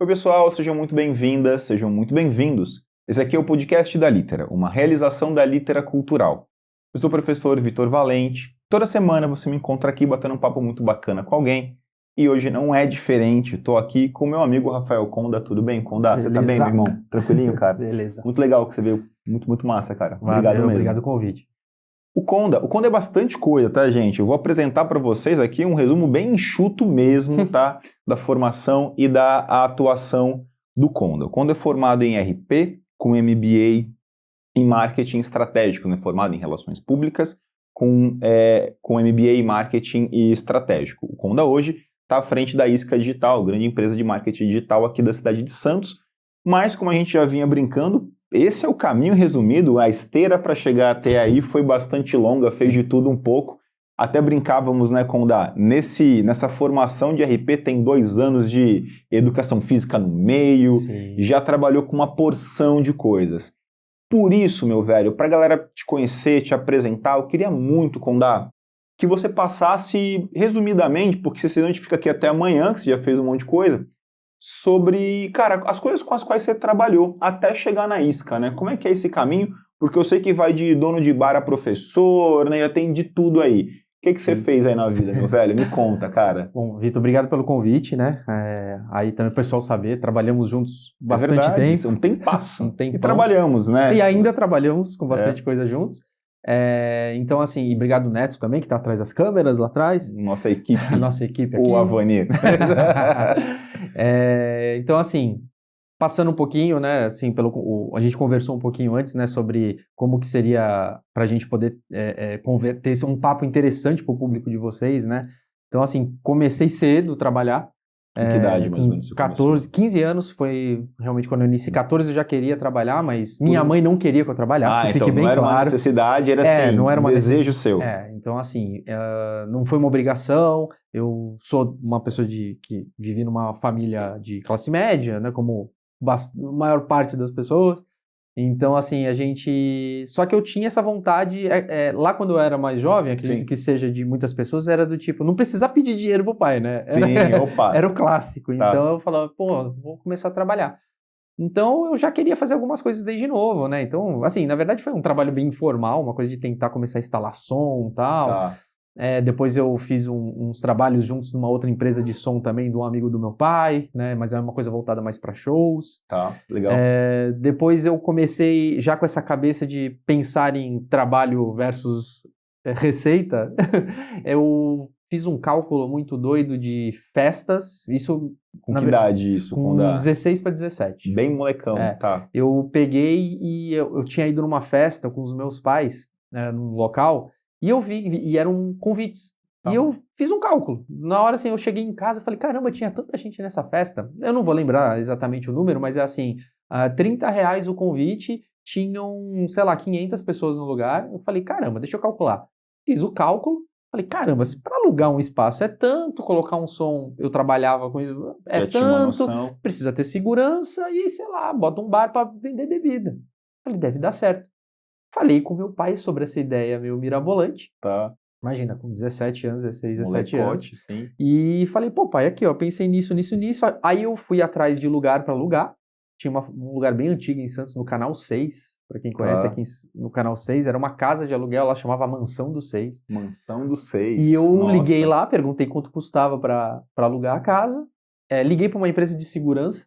Oi pessoal, sejam muito bem-vindas, sejam muito bem-vindos. Esse aqui é o podcast da Litera, uma realização da Litera Cultural. Eu sou o professor Vitor Valente. Toda semana você me encontra aqui batendo um papo muito bacana com alguém. E hoje não é diferente, estou aqui com o meu amigo Rafael Conda. Tudo bem, Conda? Beleza. Você tá bem, meu irmão? Tranquilinho, cara? Beleza. Muito legal que você veio, muito massa, cara. Obrigado Valeu, mesmo. obrigado pelo convite. O Conda é bastante coisa, tá, gente? Eu vou apresentar para vocês aqui um resumo bem enxuto mesmo, tá? Da formação e da atuação do Conda. O Conda é formado em RP, com MBA em Marketing Estratégico, né? Formado em Relações Públicas, com MBA em Marketing e Estratégico. O Conda hoje está à frente da Isca Digital, grande empresa de marketing digital aqui da cidade de Santos. Mas, como a gente já vinha brincando, esse é o caminho resumido. A esteira para chegar até aí foi bastante longa, fez de tudo um pouco. Até brincávamos, né, Conda, nessa formação de RP tem 2 anos de educação física no meio, já trabalhou com uma porção de coisas. Por isso, meu velho, para a galera te conhecer, te apresentar, eu queria muito, Conda, que você passasse resumidamente, porque senão a gente fica aqui até amanhã, que você já fez um monte de coisa, sobre, cara, as coisas com as quais você trabalhou até chegar na Isca, né? Como é que é esse caminho? Porque eu sei que vai de dono de bar a professor, né? Já tem de tudo aí. O que você fez aí na vida, meu velho? Me conta, cara. Bom, Vitor, obrigado pelo convite, né? Aí também o pessoal saber, trabalhamos juntos bastante tempo. Um tempasso. Um tempão. E trabalhamos, né? E ainda trabalhamos com bastante coisa juntos. Então, assim, e obrigado Neto também, que está atrás das câmeras lá atrás. Nossa equipe. A nossa equipe aqui. O Avanir. Então, assim, passando um pouquinho, né, assim, a gente conversou um pouquinho antes, né, sobre como que seria para a gente poder ter um papo interessante para o público de vocês, né. Então, assim, comecei cedo a trabalhar. Com que idade, mais ou menos? 14, 15 anos foi realmente quando eu iniciei. 14 eu já queria trabalhar, mas minha mãe não queria que eu trabalhasse, que fique bem claro. Não era uma necessidade, era assim, não era uma desejo seu. Então, assim, não foi uma obrigação. Eu sou uma pessoa que vivi numa família de classe média, né, como a maior parte das pessoas. Então, assim, só que eu tinha essa vontade, lá quando eu era mais jovem, acredito que seja de muitas pessoas, era do tipo, não precisar pedir dinheiro pro pai, né? Era o clássico. Tá. Então eu falava, vou começar a trabalhar. Então eu já queria fazer algumas coisas desde novo, né? Então, assim, na verdade foi um trabalho bem informal, uma coisa de tentar começar a instalar som e tal. Tá. Depois eu fiz uns trabalhos juntos numa outra empresa de som também, de um amigo do meu pai, né? Mas é uma coisa voltada mais para shows. Tá, legal. Depois eu comecei já com essa cabeça de pensar em trabalho versus receita. Eu fiz um cálculo muito doido de festas. Isso com que idade isso? Com 16 para 17. Bem molecão, tá. Eu peguei e eu tinha ido numa festa com os meus pais, no local. E eu vi, e eram convites. Tá. E eu fiz um cálculo. Na hora, assim, eu cheguei em casa e falei, caramba, tinha tanta gente nessa festa. Eu não vou lembrar exatamente o número, mas é assim, R$30 o convite, tinham, sei lá, 500 pessoas no lugar. Eu falei, caramba, deixa eu calcular. Fiz o cálculo, falei, caramba, se para alugar um espaço é tanto, colocar um som, eu trabalhava com isso, tanto, precisa ter segurança e, sei lá, bota um bar para vender bebida. Falei, deve dar certo. Falei com meu pai sobre essa ideia meio mirabolante. Tá. Imagina, com 17 anos, 16, 17 Molecote, anos. Sim. E falei, pai, aqui, ó, pensei nisso. Aí eu fui atrás de lugar para alugar. Tinha um lugar bem antigo em Santos, no Canal 6. Para quem conhece, aqui no Canal 6, era uma casa de aluguel, ela chamava Mansão do 6. Mansão do 6. E eu liguei lá, perguntei quanto custava para alugar a casa. Liguei para uma empresa de segurança.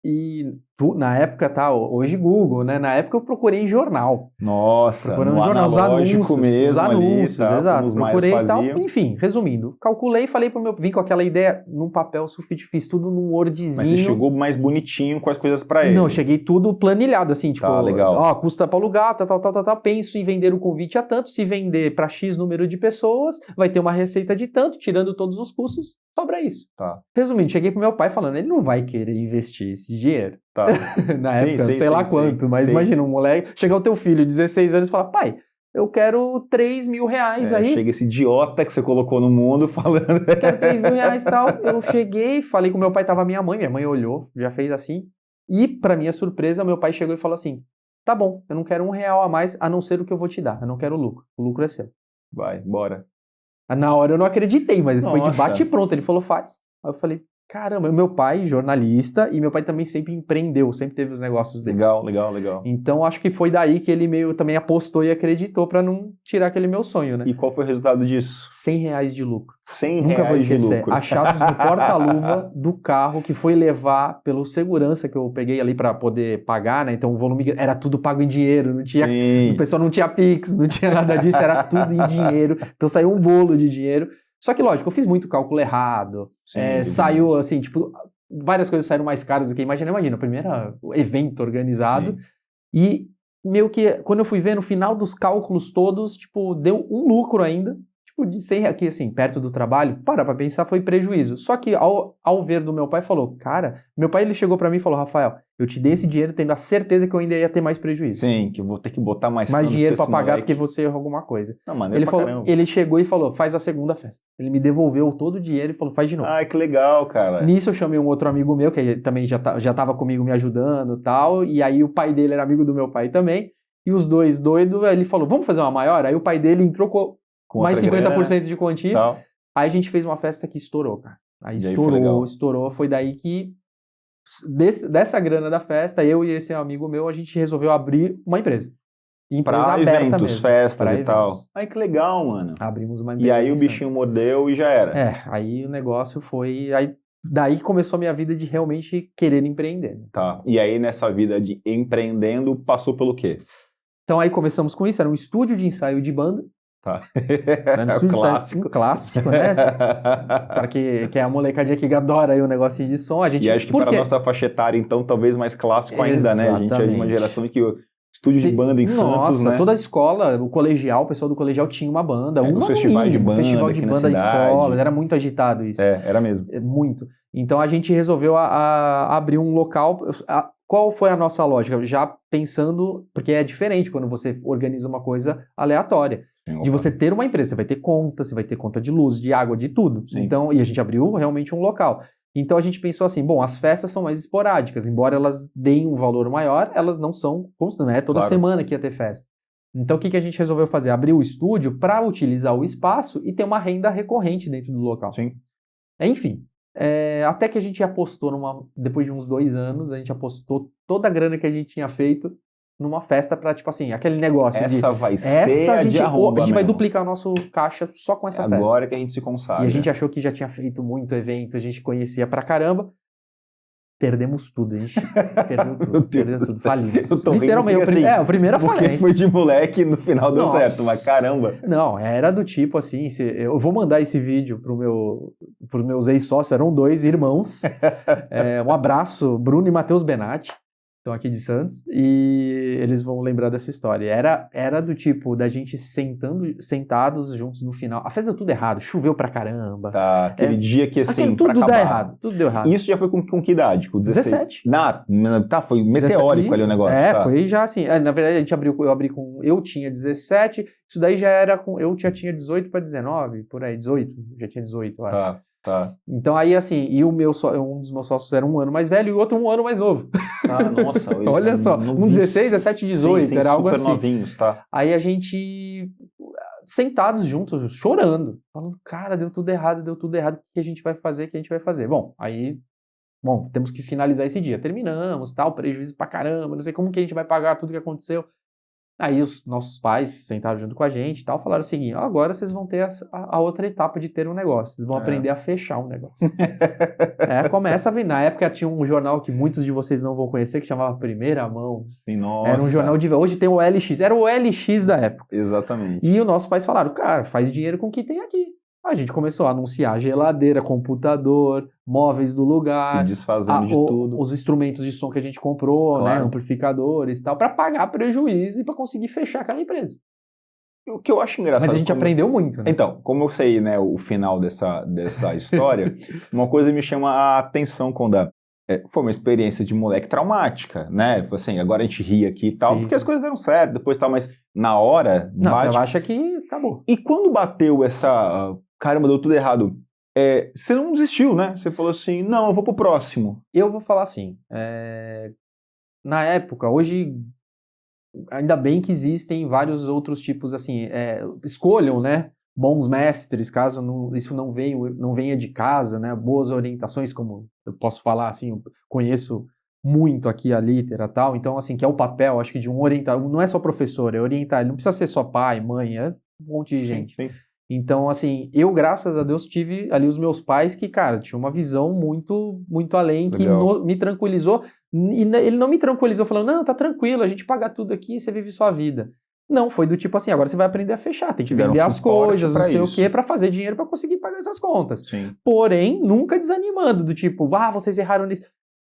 E na época, hoje Google, né? Na época eu procurei em jornal. Nossa, procurando no jornal, analógico mesmo os anúncios, ali, tá, exato. Procurei e tal. Enfim, resumindo, calculei, falei pro vim com aquela ideia num papel sulfite, fiz tudo num Wordzinho. Mas você chegou mais bonitinho com as coisas pra ele? Não, cheguei tudo planilhado, assim, tipo, legal. Custa pra alugar, penso em vender o convite a tanto, se vender pra X número de pessoas, vai ter uma receita de tanto, tirando todos os custos, sobra isso. Tá. Resumindo, cheguei pro meu pai falando, ele não vai querer investir esse dinheiro. Tá. Na época, sei lá quanto, mas imagina um moleque, chegar o teu filho, 16 anos, e falar, pai, eu quero R$3.000 aí. Chega esse idiota que você colocou no mundo falando. Eu quero R$3.000 e tal. Eu cheguei, falei com meu pai, tava minha mãe olhou, já fez assim. E, pra minha surpresa, meu pai chegou e falou assim, tá bom, eu não quero R$1 a mais, a não ser o que eu vou te dar, eu não quero lucro, o lucro é seu. Vai, bora. Na hora eu não acreditei, mas foi de bate e pronto, ele falou, faz. Aí eu falei, caramba, meu pai, jornalista, e meu pai também sempre empreendeu, sempre teve os negócios dele. Legal. Então, acho que foi daí que ele meio também apostou e acreditou pra não tirar aquele meu sonho, né? E qual foi o resultado disso? R$ 100 de lucro. 100 Nunca vou reais de esquecer. lucro. Achados no porta-luva do carro que foi levar pelo segurança que eu peguei ali pra poder pagar, né? Então o volume era tudo pago em dinheiro, não tinha, Sim. o pessoal não tinha Pix, não tinha nada disso, era tudo em dinheiro. Então saiu um bolo de dinheiro. Só que lógico, eu fiz muito cálculo errado. Sim, Saiu assim, tipo, várias coisas saíram mais caras do que imagina. Imagina, o primeiro evento organizado. Sim. E meio que, quando eu fui ver, no final dos cálculos todos, tipo, deu um lucro ainda. Tipo, de 100 reais, que assim, perto do trabalho, para pra pensar, foi prejuízo. Só que ao ver do meu pai, falou, cara, meu pai ele chegou pra mim e falou, Rafael, eu te dei esse dinheiro tendo a certeza que eu ainda ia ter mais prejuízo. Sim, que eu vou ter que botar mais dinheiro pra esse pagar moleque. porque você errou alguma coisa. Não, maneiro pra caramba. Ele chegou e falou, faz a segunda festa. Ele me devolveu todo o dinheiro e falou, faz de novo. Ai, que legal, cara. Nisso eu chamei um outro amigo meu, que também já tava comigo me ajudando e tal, e aí o pai dele era amigo do meu pai também, e os dois doidos, ele falou, vamos fazer uma maior? Aí o pai dele entrou com mais 50% de quantia, tal. Aí a gente fez uma festa que estourou, cara. Aí estourou, estourou, foi daí que, dessa grana da festa, eu e esse amigo meu, a gente resolveu abrir uma empresa. Empresa pra aberta eventos, mesmo, festas pra e eventos. tal. Ai, que legal, mano. Abrimos uma empresa. E aí o bichinho mordeu e já era. Aí o negócio foi... Daí começou a minha vida de realmente querer empreender. Tá. E aí nessa vida de empreendendo, passou pelo quê? Então aí começamos com isso, era um estúdio de ensaio de banda. Tá. Era um Clássico. Um clássico, né? Para que é a molecadinha que adora aí o negocinho de som. E acho que para a nossa faixa etária, então, talvez mais clássico ainda, né? A gente é de uma geração que o estúdio de banda em Santos, né? Toda a escola, o colegial, o pessoal do colegial tinha uma banda. Os festivais de banda, festival de banda da escola, era muito agitado isso. Era mesmo. Muito. Então a gente resolveu abrir um local. Qual foi a nossa lógica? Já pensando, porque é diferente quando você organiza uma coisa aleatória. De você ter uma empresa, você vai ter conta de luz, de água, de tudo. Sim. Então, e a gente abriu realmente um local. Então a gente pensou assim, bom, as festas são mais esporádicas, embora elas deem um valor maior, elas não são, não é toda semana que ia ter festa. Então o que a gente resolveu fazer? Abrir o estúdio para utilizar o espaço e ter uma renda recorrente dentro do local. Sim. Enfim, até que a gente apostou depois de uns 2 anos, a gente apostou toda a grana que a gente tinha feito numa festa pra, tipo assim, aquele negócio vai ser a de arromba, a gente vai mesmo. duplicar o nosso caixa só com essa festa. Agora que a gente se consagra. E a gente achou que já tinha feito muito evento, a gente conhecia pra caramba. Perdemos tudo, a gente perdeu tudo, falimos. Literalmente, assim, a primeira falência. Porque foi de moleque no final deu certo, mas caramba. Não, era do tipo assim, eu vou mandar esse vídeo pros meus ex-sócios, eram 2 irmãos. Um abraço, Bruno e Matheus Benatti. Estão aqui de Santos, e eles vão lembrar dessa história. Era do tipo, da gente sentados juntos no final. A festa deu tudo errado, choveu pra caramba. Tá, aquele dia que assim, tudo pra deu acabar. errado, tudo deu errado. Isso já foi com que idade? Com 16? 17. Tá, foi meteórico ali o negócio. Foi já assim, na verdade eu tinha 17, isso daí já era eu já tinha 18 para 19, por aí, 18, já tinha 18, eu acho. Tá. Então aí assim, e um dos meus sócios era 1 ano mais velho e o outro 1 ano mais novo. Nossa. Olha só, 16, 17, 18, sim, era algo super assim. Novinhos, tá. Aí a gente, sentados juntos, chorando, falando, cara, deu tudo errado, o que a gente vai fazer, Bom, temos que finalizar esse dia. Terminamos, tal, prejuízo pra caramba, não sei como que a gente vai pagar tudo que aconteceu. Aí os nossos pais sentaram junto com a gente e tal, falaram o seguinte, agora vocês vão ter a outra etapa de ter um negócio, vocês vão aprender a fechar um negócio. Começa a vir. Na época tinha um jornal que muitos de vocês não vão conhecer, que chamava Primeira Mão. Sim, nossa. Era um jornal hoje tem o LX, era o LX da época. Exatamente. E os nossos pais falaram, cara, faz dinheiro com o que tem aqui. A gente começou a anunciar geladeira, computador, móveis do lugar. Se desfazendo de tudo. Os instrumentos de som que a gente comprou, claro. né, amplificadores e tal, para pagar prejuízo e para conseguir fechar aquela empresa. O que eu acho engraçado... Mas a gente aprendeu muito, né? Então, como eu sei, né, o final dessa história, uma coisa me chama a atenção quando foi uma experiência de moleque traumática, né? Foi assim, agora a gente ri aqui e tal, porque as coisas deram certo, depois tal, mas na hora... Você acha que acabou. E quando bateu essa... caramba, deu tudo errado. Você não desistiu, né? Você falou assim, não, eu vou pro próximo. Eu vou falar assim, na época, hoje, ainda bem que existem vários outros tipos, assim, escolham, né? bons mestres, caso isso não venha de casa, né? Boas orientações, como eu posso falar, assim, eu conheço muito aqui a Litera e tal, então, assim, que é o papel, acho que de um orientador, não é só professor, é orientar, ele não precisa ser só pai, mãe, é um monte de gente. Sim. Então, assim, eu, graças a Deus, tive ali os meus pais que, cara, tinham uma visão muito, muito além, que me tranquilizou, e ele não me tranquilizou falando, não, tá tranquilo, a gente paga tudo aqui, você vive sua vida. Não, foi do tipo assim, agora você vai aprender a fechar, tem que vender as coisas, não sei o quê, pra fazer dinheiro pra conseguir pagar essas contas. Sim. Porém, nunca desanimando, do tipo, vocês erraram nisso.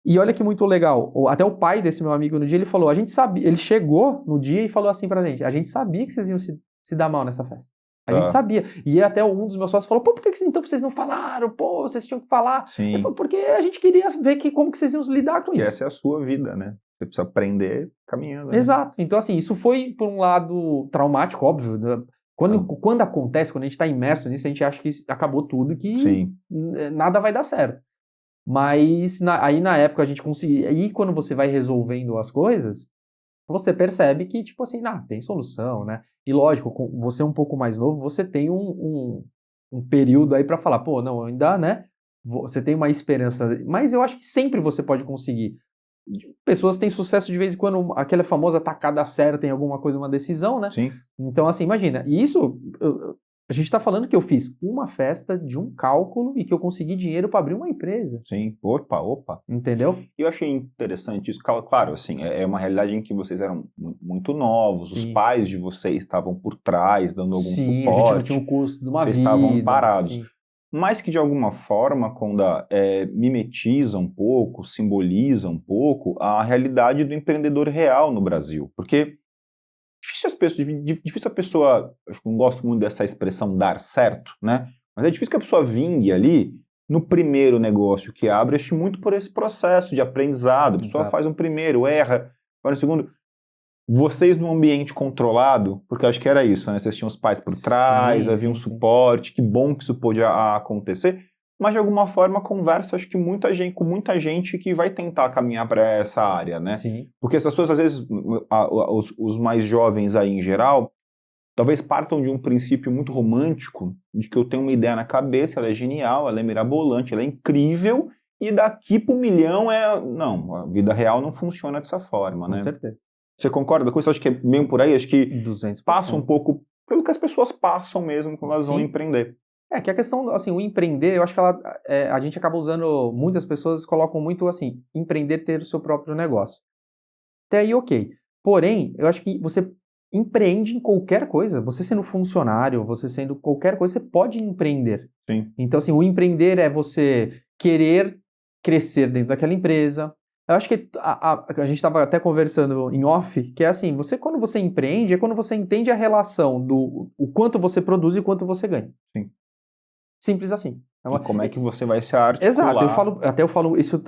E olha que muito legal, até o pai desse meu amigo no dia, ele falou, a gente sabia, ele chegou no dia e falou assim pra gente, a gente sabia que vocês iam se dar mal nessa festa. A gente sabia. E até um dos meus sócios falou, pô, por que então vocês não falaram? Pô, vocês tinham que falar. Sim. Ele falou, porque a gente queria ver como que vocês iam lidar com isso. Essa é a sua vida, né? Você precisa aprender caminhando. Né? Exato. Então, assim, isso foi, por um lado, traumático, óbvio. Né? Quando acontece, quando a gente está imerso nisso, a gente acha que acabou tudo, que nada vai dar certo. Mas aí na época a gente conseguia. Aí quando você vai resolvendo as coisas, você percebe que, tipo assim, tem solução, né? E lógico, você um pouco mais novo, você tem um período aí para falar, pô, não, ainda, né? Você tem uma esperança, mas eu acho que sempre você pode conseguir. Pessoas têm sucesso de vez em quando, aquela famosa tacada certa em alguma coisa, uma decisão, né? Sim. Então, assim, imagina, e isso, a gente está falando que eu fiz uma festa de um cálculo e que eu consegui dinheiro para abrir uma empresa. Sim, opa. Entendeu? Eu achei interessante isso. Claro, assim, é uma realidade em que vocês eram muito novos, os pais de vocês estavam por trás, dando algum suporte. Sim, a gente não tinha o custo de uma vida. Vocês estavam parados. Sim. Mas que, de alguma forma, Conda, mimetiza um pouco, simboliza um pouco a realidade do empreendedor real no Brasil. Porque difícil a pessoa, acho que não gosto muito dessa expressão dar certo, né? Mas é difícil que a pessoa vingue ali no primeiro negócio que abre, acho muito por esse processo de aprendizado. A pessoa faz um primeiro, erra, vai no segundo. Vocês num ambiente controlado, porque acho que era isso, né? Vocês tinham os pais por trás, havia um suporte, que bom que isso pôde acontecer. Mas, de alguma forma, conversa, acho que com muita gente que vai tentar caminhar para essa área, né? Sim. Porque essas pessoas, às vezes, os mais jovens aí em geral, talvez partam de um princípio muito romântico, de que eu tenho uma ideia na cabeça, ela é genial, ela é mirabolante, ela é incrível, e daqui para 1 milhão Não, a vida real não funciona dessa forma, né? Com certeza. Você concorda com isso? Acho que é bem por aí, acho que 200%. passa um pouco pelo que as pessoas passam mesmo quando elas vão empreender. Que a questão, assim, o empreender, eu acho que a gente acaba usando, muitas pessoas colocam muito assim, empreender, ter o seu próprio negócio. Até aí, ok. Porém, eu acho que você empreende em qualquer coisa. Você sendo funcionário, você sendo qualquer coisa, você pode empreender. Sim. Então, assim, o empreender é você querer crescer dentro daquela empresa. Eu acho que a gente estava até conversando em off, que é assim, quando você empreende, é quando você entende a relação do o quanto você produz e o quanto você ganha. Sim. Simples assim. E como é que você vai se articular? Exato, eu falo isso,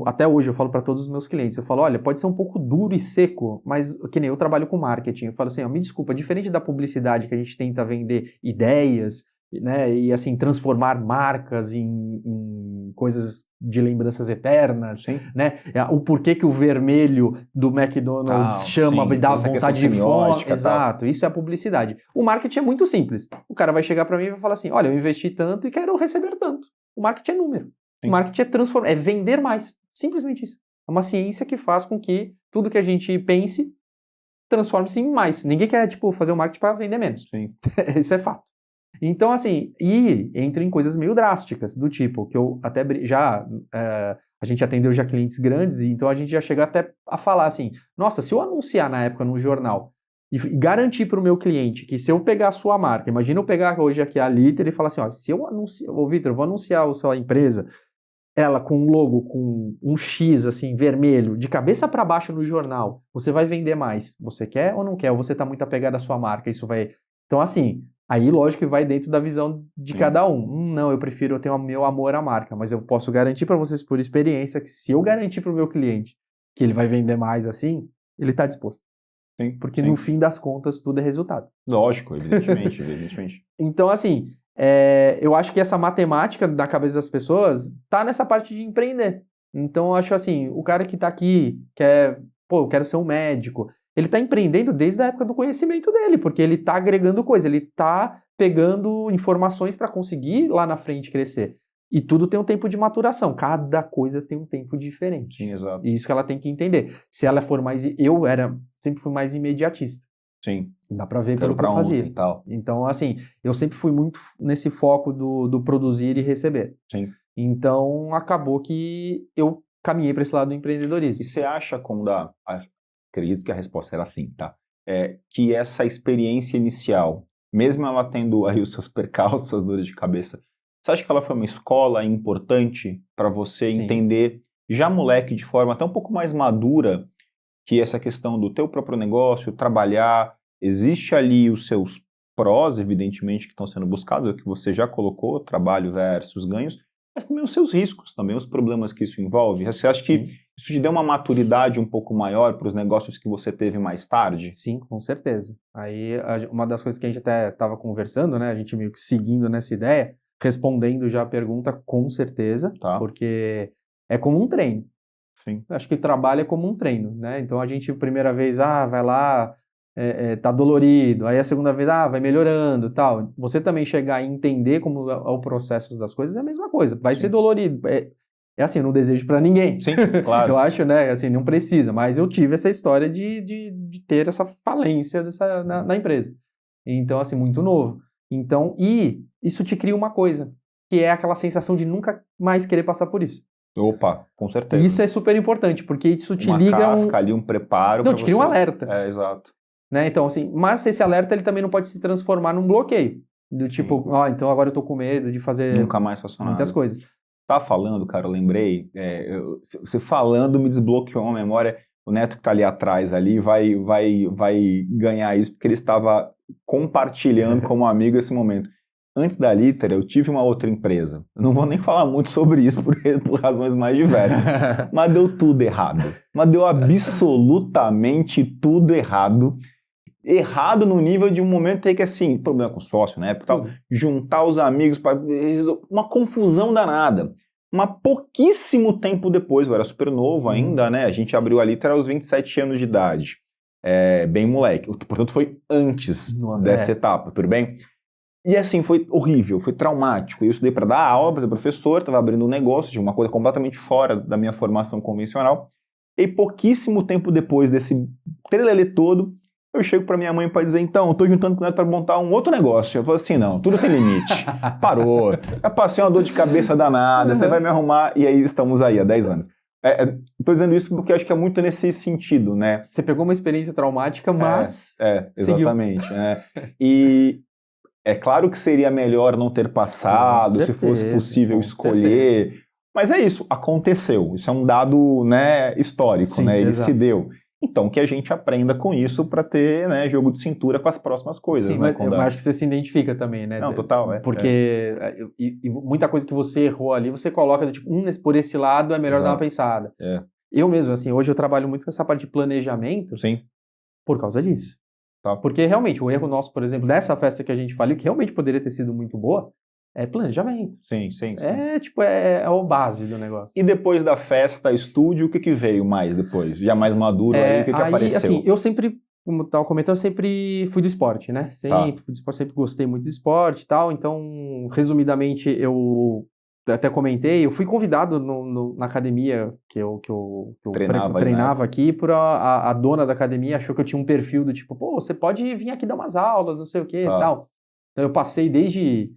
até hoje eu falo para todos os meus clientes, eu falo, olha, pode ser um pouco duro e seco, mas que nem eu trabalho com marketing, eu falo assim, me desculpa, diferente da publicidade que a gente tenta vender ideias, né, e assim, transformar marcas em coisas de lembranças eternas, né, o porquê que o vermelho do McDonald's me dá vontade de fome, exato, isso é a publicidade. O marketing é muito simples, o cara vai chegar para mim e vai falar assim, olha, eu investi tanto e quero receber tanto. O marketing é número, o marketing é vender mais, simplesmente isso. É uma ciência que faz com que tudo que a gente pense transforme-se em mais. Ninguém quer, fazer o marketing para vender menos. Sim. Isso é fato. Então, assim, entra em coisas meio drásticas, do tipo, que eu até a gente atendeu já clientes grandes, então a gente já chega até a falar assim, nossa, se eu anunciar na época no jornal e garantir para o meu cliente que se eu pegar a sua marca, imagina eu pegar hoje aqui a Litera e falar assim, ó, se eu anunciar, Vitor, eu vou anunciar a sua empresa, ela com um logo, com um X, assim, vermelho, de cabeça para baixo no jornal, você vai vender mais. Você quer ou não quer? Ou você está muito apegado à sua marca? Isso vai... Então, assim, aí lógico que vai dentro da visão de cada um. Não, eu prefiro, eu tenho o meu amor à marca, mas eu posso garantir para vocês por experiência que se eu garantir para o meu cliente que ele vai vender mais assim, ele está disposto. Sim, porque no fim das contas tudo é resultado. Lógico, evidentemente, evidentemente. Então, assim, eu acho que essa matemática na cabeça das pessoas tá nessa parte de empreender. Então, eu acho assim, o cara que tá aqui, eu quero ser um médico, ele tá empreendendo desde a época do conhecimento dele, porque ele tá agregando coisa, ele tá pegando informações para conseguir lá na frente crescer. E tudo tem um tempo de maturação, cada coisa tem um tempo diferente. Sim, exato. E isso que ela tem que entender. Se ela for mais... sempre fui mais imediatista. Sim. Dá pra ver Quero pelo que eu fazia. e tal. Então, assim, eu sempre fui muito nesse foco do produzir e receber. Sim. Então, acabou que eu caminhei para esse lado do empreendedorismo. E você acha, Conda, acredito que a resposta era sim, tá? Que essa experiência inicial, mesmo ela tendo aí os seus percalços, suas dores de cabeça, você acha que ela foi uma escola importante para você Sim. entender, já moleque, de forma até um pouco mais madura, que essa questão do teu próprio negócio, trabalhar, existe ali os seus prós, evidentemente, que estão sendo buscados, é o que você já colocou, trabalho versus ganhos, mas também os seus riscos, também os problemas que isso envolve. Você acha que isso te deu uma maturidade um pouco maior para os negócios que você teve mais tarde? Sim, com certeza. Aí, uma das coisas que a gente até estava conversando, né, a gente meio que seguindo nessa ideia, respondendo já a pergunta, com certeza, porque é como um treino. Sim. Acho que trabalho é como um treino, né? Então a gente, primeira vez, vai lá, tá dolorido, aí a segunda vez, vai melhorando, tal. Você também chegar e entender como é o processo das coisas é a mesma coisa, vai ser dolorido. É assim, eu não desejo pra ninguém. Sim, claro. Eu acho, né, assim, não precisa, mas eu tive essa história de ter essa falência na empresa. Então, assim, muito novo. Então, e isso te cria uma coisa, que é aquela sensação de nunca mais querer passar por isso. Opa, com certeza. E isso é super importante, porque isso te liga casca ali, um preparo. Não, te cria um alerta. Exato. Né? Então, assim, mas esse alerta ele também não pode se transformar num bloqueio. Do tipo, então agora eu tô com medo de fazer nunca mais faço muitas nada. coisas. Tá falando, cara, eu lembrei, você falando me desbloqueou uma memória, o Neto que tá ali atrás ali vai ganhar isso, porque ele estava compartilhando como amigo esse momento. Antes da Liter, eu tive uma outra empresa. Eu não vou nem falar muito sobre isso por razões mais diversas. Mas deu tudo errado. Mas deu absolutamente tudo errado. Errado no nível de um momento aí que, assim, problema com sócio, né? Tal, juntar os amigos, uma confusão danada. Mas pouquíssimo tempo depois, eu era super novo ainda, né? A gente abriu a Liter aos 27 anos de idade. Bem moleque. Portanto, foi antes dessa etapa, tudo bem? E assim, foi horrível, foi traumático. Eu estudei para dar aula, para ser professor, estava abrindo um negócio de uma coisa completamente fora da minha formação convencional. E pouquíssimo tempo depois desse trelelê todo, eu chego para minha mãe para dizer, então, eu estou juntando com o Neto para montar um outro negócio. Eu falo assim, não, tudo tem limite. Parou. Já passei uma dor de cabeça danada, você vai me arrumar. E aí estamos aí, há 10 anos. Estou dizendo isso porque eu acho que é muito nesse sentido, né? Você pegou uma experiência traumática, mas... exatamente. Né? E... é claro que seria melhor não ter passado, se fosse possível escolher. Certeza. Mas é isso, aconteceu. Isso é um dado, né, histórico, sim, né? Ele se deu. Então, que a gente aprenda com isso para ter, né, jogo de cintura com as próximas coisas. Sim, né, eu acho que você se identifica também, né? Não, total. Porque e muita coisa que você errou ali, você coloca, tipo, por esse lado é melhor dar uma pensada. Eu mesmo, assim, hoje eu trabalho muito com essa parte de planejamento. Sim. Por causa disso. Porque realmente, o erro nosso, por exemplo, dessa festa que a gente faliu, que realmente poderia ter sido muito boa, é planejamento. Sim. É a base do negócio. E depois da festa, estúdio, o que veio mais depois? Já mais maduro, aí o que apareceu? Assim, eu sempre, como eu estava comentando, eu sempre fui do esporte, né? Sempre gostei muito do esporte e tal, então, resumidamente, eu até comentei, eu fui convidado na academia que eu treinava aqui, por a dona da academia achou que eu tinha um perfil do tipo, pô, você pode vir aqui dar umas aulas, não sei o que e tal. Então eu passei desde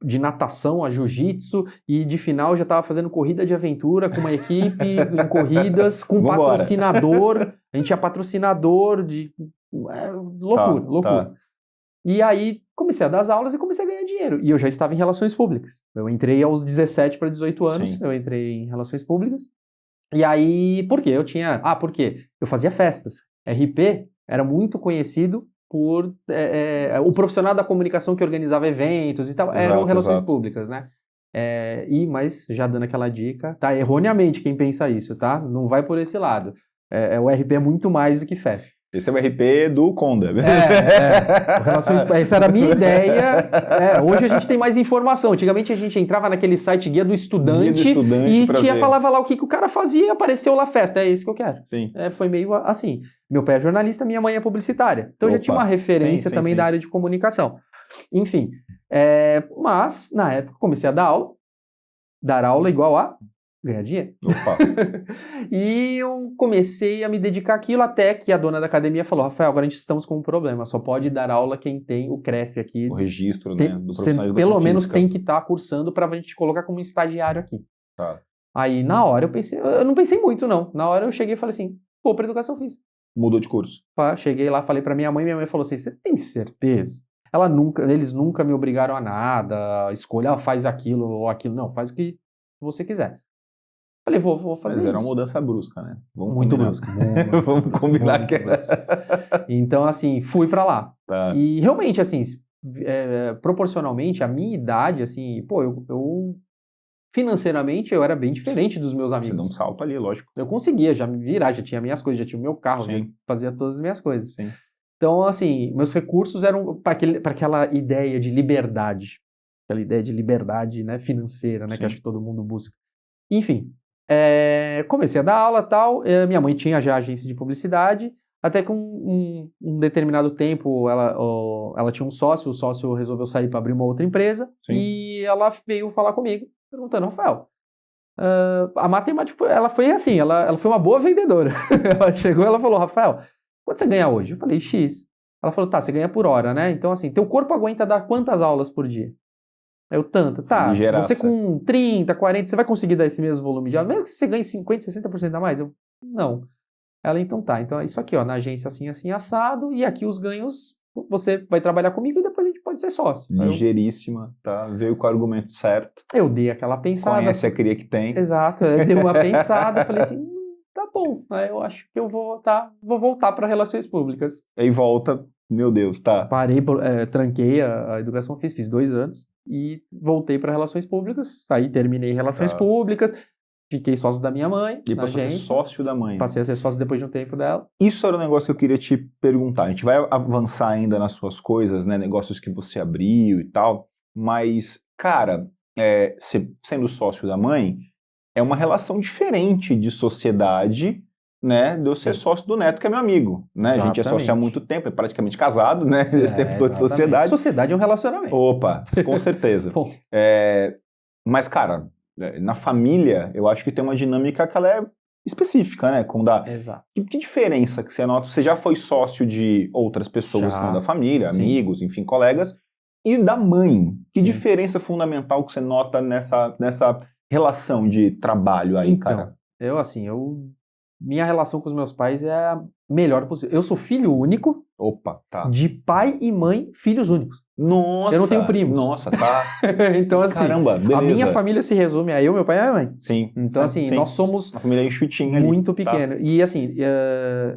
de natação a jiu-jitsu e de final já estava fazendo corrida de aventura com uma equipe, em corridas, com patrocinador, a gente tinha patrocinador de... loucura. E aí comecei a dar as aulas e comecei a ganhar dinheiro. E eu já estava em relações públicas. Eu entrei aos 17 para 18 anos, sim. Eu entrei em relações públicas. E aí, por quê? Por quê? Eu fazia festas. RP era muito conhecido por o profissional da comunicação que organizava eventos e tal. Eram relações públicas, né? Mas já dando aquela dica, tá? Erroneamente quem pensa isso, tá? Não vai por esse lado. O RP é muito mais do que festa. Esse é o RP do Conda. Essa era a minha ideia. Hoje a gente tem mais informação. Antigamente a gente entrava naquele site Guia do Estudante e falava lá o que o cara fazia e apareceu lá festa. É isso que eu quero. Sim. Foi meio assim. Meu pai é jornalista, minha mãe é publicitária. Então eu já tinha uma referência também da área de comunicação. Enfim, mas na época comecei a dar aula igual a ganhar dinheiro. Opa. E eu comecei a me dedicar àquilo até que a dona da academia falou, Rafael, agora a gente estamos com um problema, só pode dar aula quem tem o CREF aqui. O registro, Tem- né, do você profissional de pelo educação menos física. tem que estar cursando para a gente colocar como estagiário aqui. Tá. Aí, na hora, eu não pensei muito, não. Na hora eu cheguei e falei assim, vou para educação física. Mudou de curso. Cheguei lá, falei pra minha mãe falou assim, você tem certeza? Eles nunca me obrigaram a nada, escolha, faz aquilo ou aquilo. Não, faz o que você quiser. Falei, vou fazer Mas era isso. uma mudança brusca, né? Vamos Muito combinar. brusca. Muito Vamos brusca, combinar muito que brusca. Então, assim, fui pra lá. Tá. E realmente, assim, proporcionalmente, a minha idade, assim, pô, eu financeiramente eu era bem diferente dos meus Você amigos. deu um salto ali, lógico. Eu conseguia já me virar, já tinha minhas coisas, já tinha o meu carro, já Sim. fazia todas as minhas coisas. Sim. Então, assim, meus recursos eram para aquela ideia de liberdade. Aquela ideia de liberdade, né, financeira, né, que Sim. acho que todo mundo busca. Enfim, comecei a dar aula e tal. Minha mãe tinha já agência de publicidade. Até que um determinado tempo ela tinha um sócio, o sócio resolveu sair para abrir uma outra empresa. Sim. E ela veio falar comigo, perguntando, Rafael, a matemática, ela foi assim, ela foi uma boa vendedora. Ela chegou e ela falou, Rafael, quanto você ganha hoje? Eu falei, X. Ela falou, tá, você ganha por hora, né? Então, assim, teu corpo aguenta dar quantas aulas por dia? Eu, tanto. Tá, Ligeiraça. você com 30, 40, você vai conseguir dar esse mesmo volume de aula? Mesmo que você ganhe 50, 60% a mais? Eu, não. Ela, então tá. Então é isso aqui, ó, na agência assim, assim, assado, e aqui os ganhos, você vai trabalhar comigo e depois a gente pode ser sócio. Aí Ligeiríssima, tá? Veio com o argumento certo. eu dei aquela pensada. Conhece a cria que tem. Exato, eu dei uma pensada, falei assim, tá bom, aí eu acho que eu vou voltar para relações públicas. Aí volta, meu Deus, tá. Parei, tranquei a educação física, fiz 2 anos e voltei para relações públicas, aí terminei relações Tá. públicas, fiquei sócio da minha mãe, E na passou a ser agência, sócio da mãe. passei a ser sócio depois de um tempo dela. Isso era um negócio que eu queria te perguntar. A gente vai avançar ainda nas suas coisas, né? Negócios que você abriu e tal. Mas, cara, você sendo sócio da mãe, é uma relação diferente de sociedade, né? De eu ser sócio do neto, que é meu amigo, né? A gente é sócio há Exatamente. muito tempo, é praticamente casado, né? Esse tempo todo de Exatamente. sociedade. Sociedade é um relacionamento. Opa, com certeza. Bom, Mas, cara, na família, eu acho que tem uma dinâmica que ela é específica, né? exato. Que diferença que você nota? Você já foi sócio de outras pessoas Já. que são da família, Sim. amigos, enfim, colegas, e da mãe. Que Sim. diferença fundamental que você nota nessa relação de trabalho aí, Então, cara? minha relação com os meus pais é a melhor possível. Eu sou filho único, Opa, tá. de pai e mãe, filhos únicos. Nossa! Eu não tenho primos. Nossa, tá. Então, assim, Caramba, beleza. a minha família se resume a eu, meu pai e minha mãe. Sim. Então, sim, assim, sim. nós somos Uma família enxutinha ali. muito tá? pequeno. E, assim,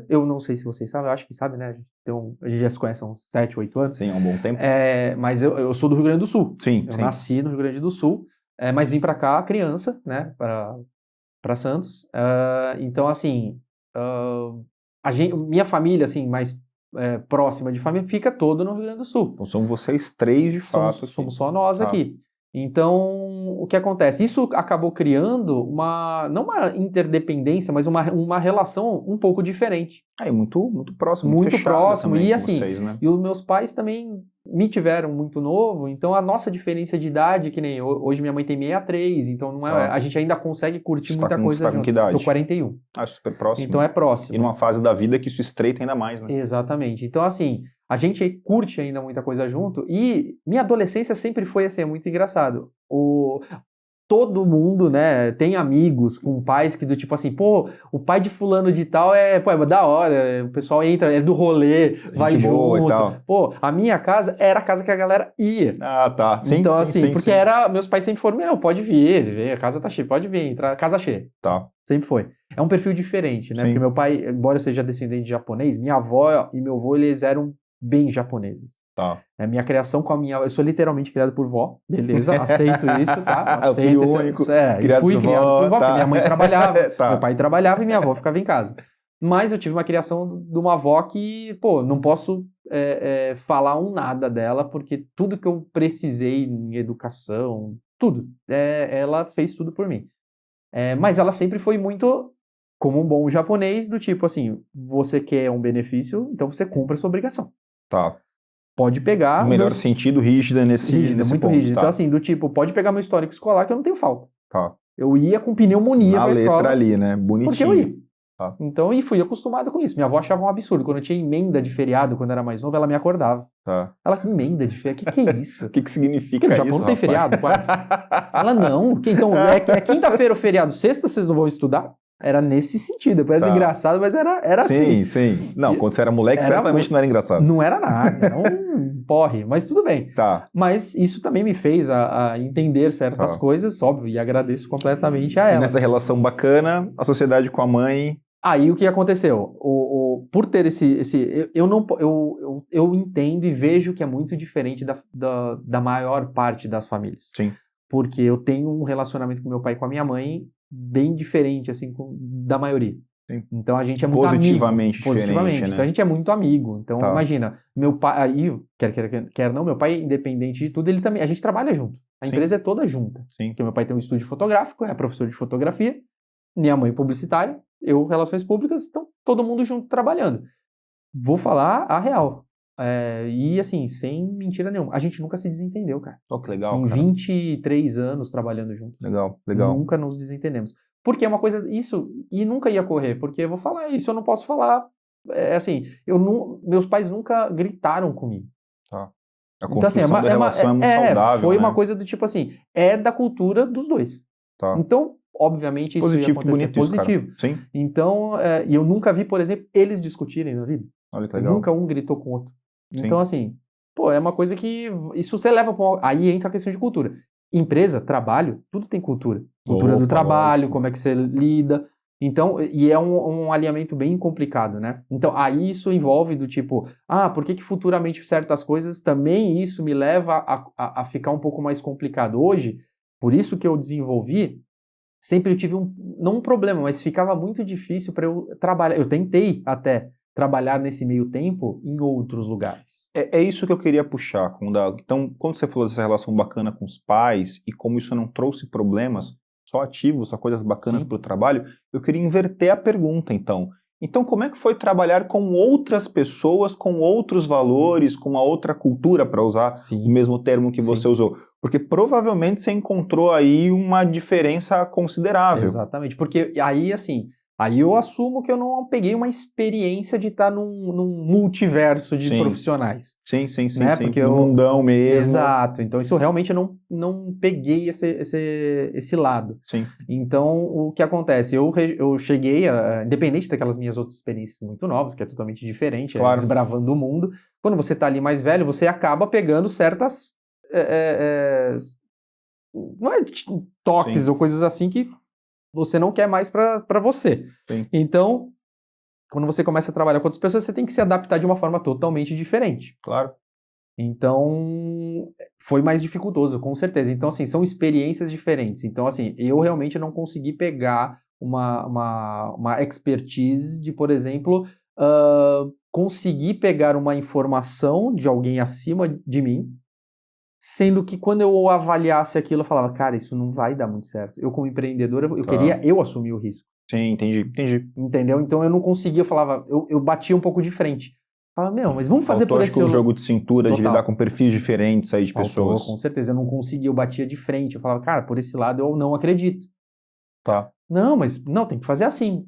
eu não sei se vocês sabem, eu acho que sabem, né? A gente já se conhece há uns 7, 8 anos. Sim, há um bom tempo. Mas eu sou do Rio Grande do Sul. Sim, Eu sim. nasci no Rio Grande do Sul, mas vim pra cá criança, né? Pra Santos. Então, assim, minha família, assim, mais próxima de família, fica toda no Rio Grande do Sul. Então são vocês três, de fato. Somos só nós Tá. aqui. Então, o que acontece? Isso acabou criando não uma interdependência, mas uma relação um pouco diferente. Muito, muito próximo. Muito fechada próximo. também E com assim, vocês, né? E os meus pais também me tiveram muito novo, então a nossa diferença de idade, que nem hoje minha mãe tem 63, então não Tá. a gente ainda consegue curtir Você muita tá coisa com junto. que idade? Tô 41. Super próximo. Então é próximo. E numa fase da vida que isso estreita ainda mais, né? Exatamente. Então, assim, a gente curte ainda muita coisa junto e minha adolescência sempre foi assim, é muito engraçado. Todo mundo, né, tem amigos com pais que do tipo assim, pô, o pai de fulano de tal é da hora, o pessoal entra, é do rolê, vai boa e junto. tal. Pô, a minha casa era a casa que a galera ia. Ah, tá. Sim, então, sim, assim, sim, porque sim. meus pais sempre foram, pode vir, a casa tá cheia, pode vir, entra, casa cheia. Tá. Sempre foi. É um perfil diferente, né? Sim. Porque meu pai, embora eu seja descendente de japonês, minha avó e meu avô, eles eram bem japoneses. Tá. Minha criação com a minha... Eu sou literalmente criado por vó, beleza? Aceito isso, tá? O filho Aceito. único, E fui criado por vó, tá. porque minha mãe trabalhava, Tá. meu pai trabalhava e minha avó ficava em casa. Mas eu tive uma criação de uma avó que, pô, não posso falar nada dela, porque tudo que eu precisei em educação, tudo, ela fez tudo por mim. Mas ela sempre foi muito como um bom japonês, do tipo assim, você quer um benefício, então você cumpre a sua obrigação. Tá. pode pegar... No melhor sentido, rígida nesse muito ponto. rígida. Tá. Então, assim, do tipo, pode pegar meu histórico escolar que eu não tenho falta. Tá. Eu ia com pneumonia pra escola. Na letra ali, né? Bonitinho. Porque eu ia. Tá. Então, e fui acostumado com isso. Minha avó achava um absurdo. Quando eu tinha emenda de feriado, quando eu era mais novo, ela me acordava. Tá. Ela, emenda de feriado? Que é isso? O que significa Porque no isso, Japão não tem rapaz? feriado, quase. Ela, não. Então, é quinta-feira o feriado, sexta vocês não vão estudar? Era nesse sentido. Parece engraçado, mas era assim. Sim. Não, quando você era moleque, certamente não era engraçado. Não era nada. Era um porre. Mas tudo bem. Tá. Mas isso também me fez a entender certas coisas, óbvio, e agradeço completamente a ela. E nessa relação bacana, a sociedade com a mãe... Aí o que aconteceu? Por ter eu entendo e vejo que é muito diferente da maior parte das famílias. Sim. Porque eu tenho um relacionamento com meu pai e com a minha mãe bem diferente, assim, da maioria. Sim. Então a gente é muito Positivamente amigo. Positivamente. Né? Então a gente é muito amigo. Então imagina, meu pai, aí, quer não, meu pai, independente de tudo, ele também, a gente trabalha junto. A empresa é toda junta. Sim. Porque meu pai tem um estúdio fotográfico, é professor de fotografia, minha mãe publicitária, eu relações públicas, então todo mundo junto trabalhando. Vou falar a real. E assim, sem mentira nenhuma. A gente nunca se desentendeu, cara. Que legal, Em 23 anos trabalhando junto. Legal. Nunca nos desentendemos. Porque é uma coisa, isso, e nunca ia correr, porque eu vou falar isso, eu não posso falar, assim, meus pais nunca gritaram comigo. Tá. A então, assim, construção da relação é muito saudável, foi né? uma coisa do tipo assim, é da cultura dos dois. Tá. Então, obviamente, isso ia acontecer positivo. Isso, sim. Então, e eu nunca vi, por exemplo, eles discutirem na vida. Olha que legal. Nunca um gritou com o outro. Então, assim, é uma coisa que, isso você leva para aí entra a questão de cultura. Empresa, trabalho, tudo tem cultura. Cultura do trabalho, como é que você lida. Então, e é um alinhamento bem complicado, né? Então, aí isso envolve do tipo, por que futuramente certas coisas também isso me leva a ficar um pouco mais complicado. Hoje, por isso que eu desenvolvi, sempre eu tive não um problema, mas ficava muito difícil para eu trabalhar. Eu tentei até trabalhar nesse meio tempo em outros lugares. É isso que eu queria puxar, Kunda. Então, quando você falou dessa relação bacana com os pais e como isso não trouxe problemas, só ativos, só coisas bacanas para o trabalho, eu queria inverter a pergunta, então. Então, como é que foi trabalhar com outras pessoas, com outros valores, com uma outra cultura, para usar o mesmo termo que você usou? Porque provavelmente você encontrou aí uma diferença considerável. Exatamente, porque aí, assim, aí eu assumo que eu não peguei uma experiência de estar num multiverso de profissionais. Sim, né? Porque no mundão mesmo. Exato, então isso realmente eu não peguei esse lado. Sim. Então, o que acontece? Eu cheguei, independente daquelas minhas outras experiências muito novas, que é totalmente diferente, desbravando o mundo, quando você está ali mais velho, você acaba pegando certas não é toques ou coisas assim que você não quer mais para você. Sim. Então, quando você começa a trabalhar com outras pessoas, você tem que se adaptar de uma forma totalmente diferente. Claro. Então, foi mais dificultoso, com certeza. Então, assim, são experiências diferentes. Então, assim, eu realmente não consegui pegar uma expertise de, por exemplo, conseguir pegar uma informação de alguém acima de mim, sendo que quando eu avaliasse aquilo, eu falava, cara, isso não vai dar muito certo. Eu, como empreendedor, eu queria assumir o risco. Sim, entendi. Entendeu? Então, eu não conseguia, eu falava, eu batia um pouco de frente. Falava, mas vamos fazer por esse... um jogo de cintura, de lidar com perfis diferentes aí de pessoas. Com certeza, eu não conseguia, eu batia de frente. Eu falava, cara, por esse lado eu não acredito. Tá. Não, mas tem que fazer assim.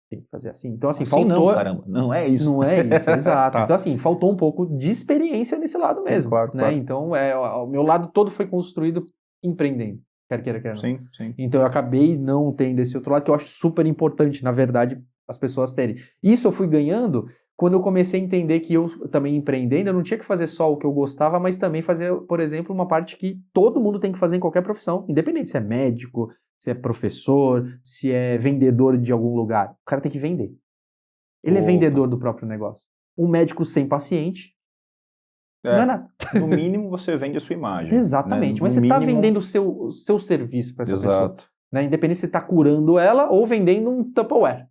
Tem que fazer assim. Então, assim, assim faltou... Não, caramba, não é isso. Não é isso, exato. Tá. Então, assim, faltou um pouco de experiência nesse lado mesmo. Claro, né? claro. Então, o meu lado todo foi construído empreendendo. Quer queira, quer não. Sim. Então, eu acabei não tendo esse outro lado, que eu acho super importante, na verdade, as pessoas terem. Isso eu fui ganhando quando eu comecei a entender que eu também empreendendo, eu não tinha que fazer só o que eu gostava, mas também fazer, por exemplo, uma parte que todo mundo tem que fazer em qualquer profissão, independente se é médico, se é professor, se é vendedor de algum lugar. O cara tem que vender. Ele é vendedor do próprio negócio. Um médico sem paciente não é nada. No mínimo, você vende a sua imagem. Exatamente. Né? Mas você está vendendo o seu serviço para essa pessoa. Né? Independente se você está curando ela ou vendendo um Tupperware.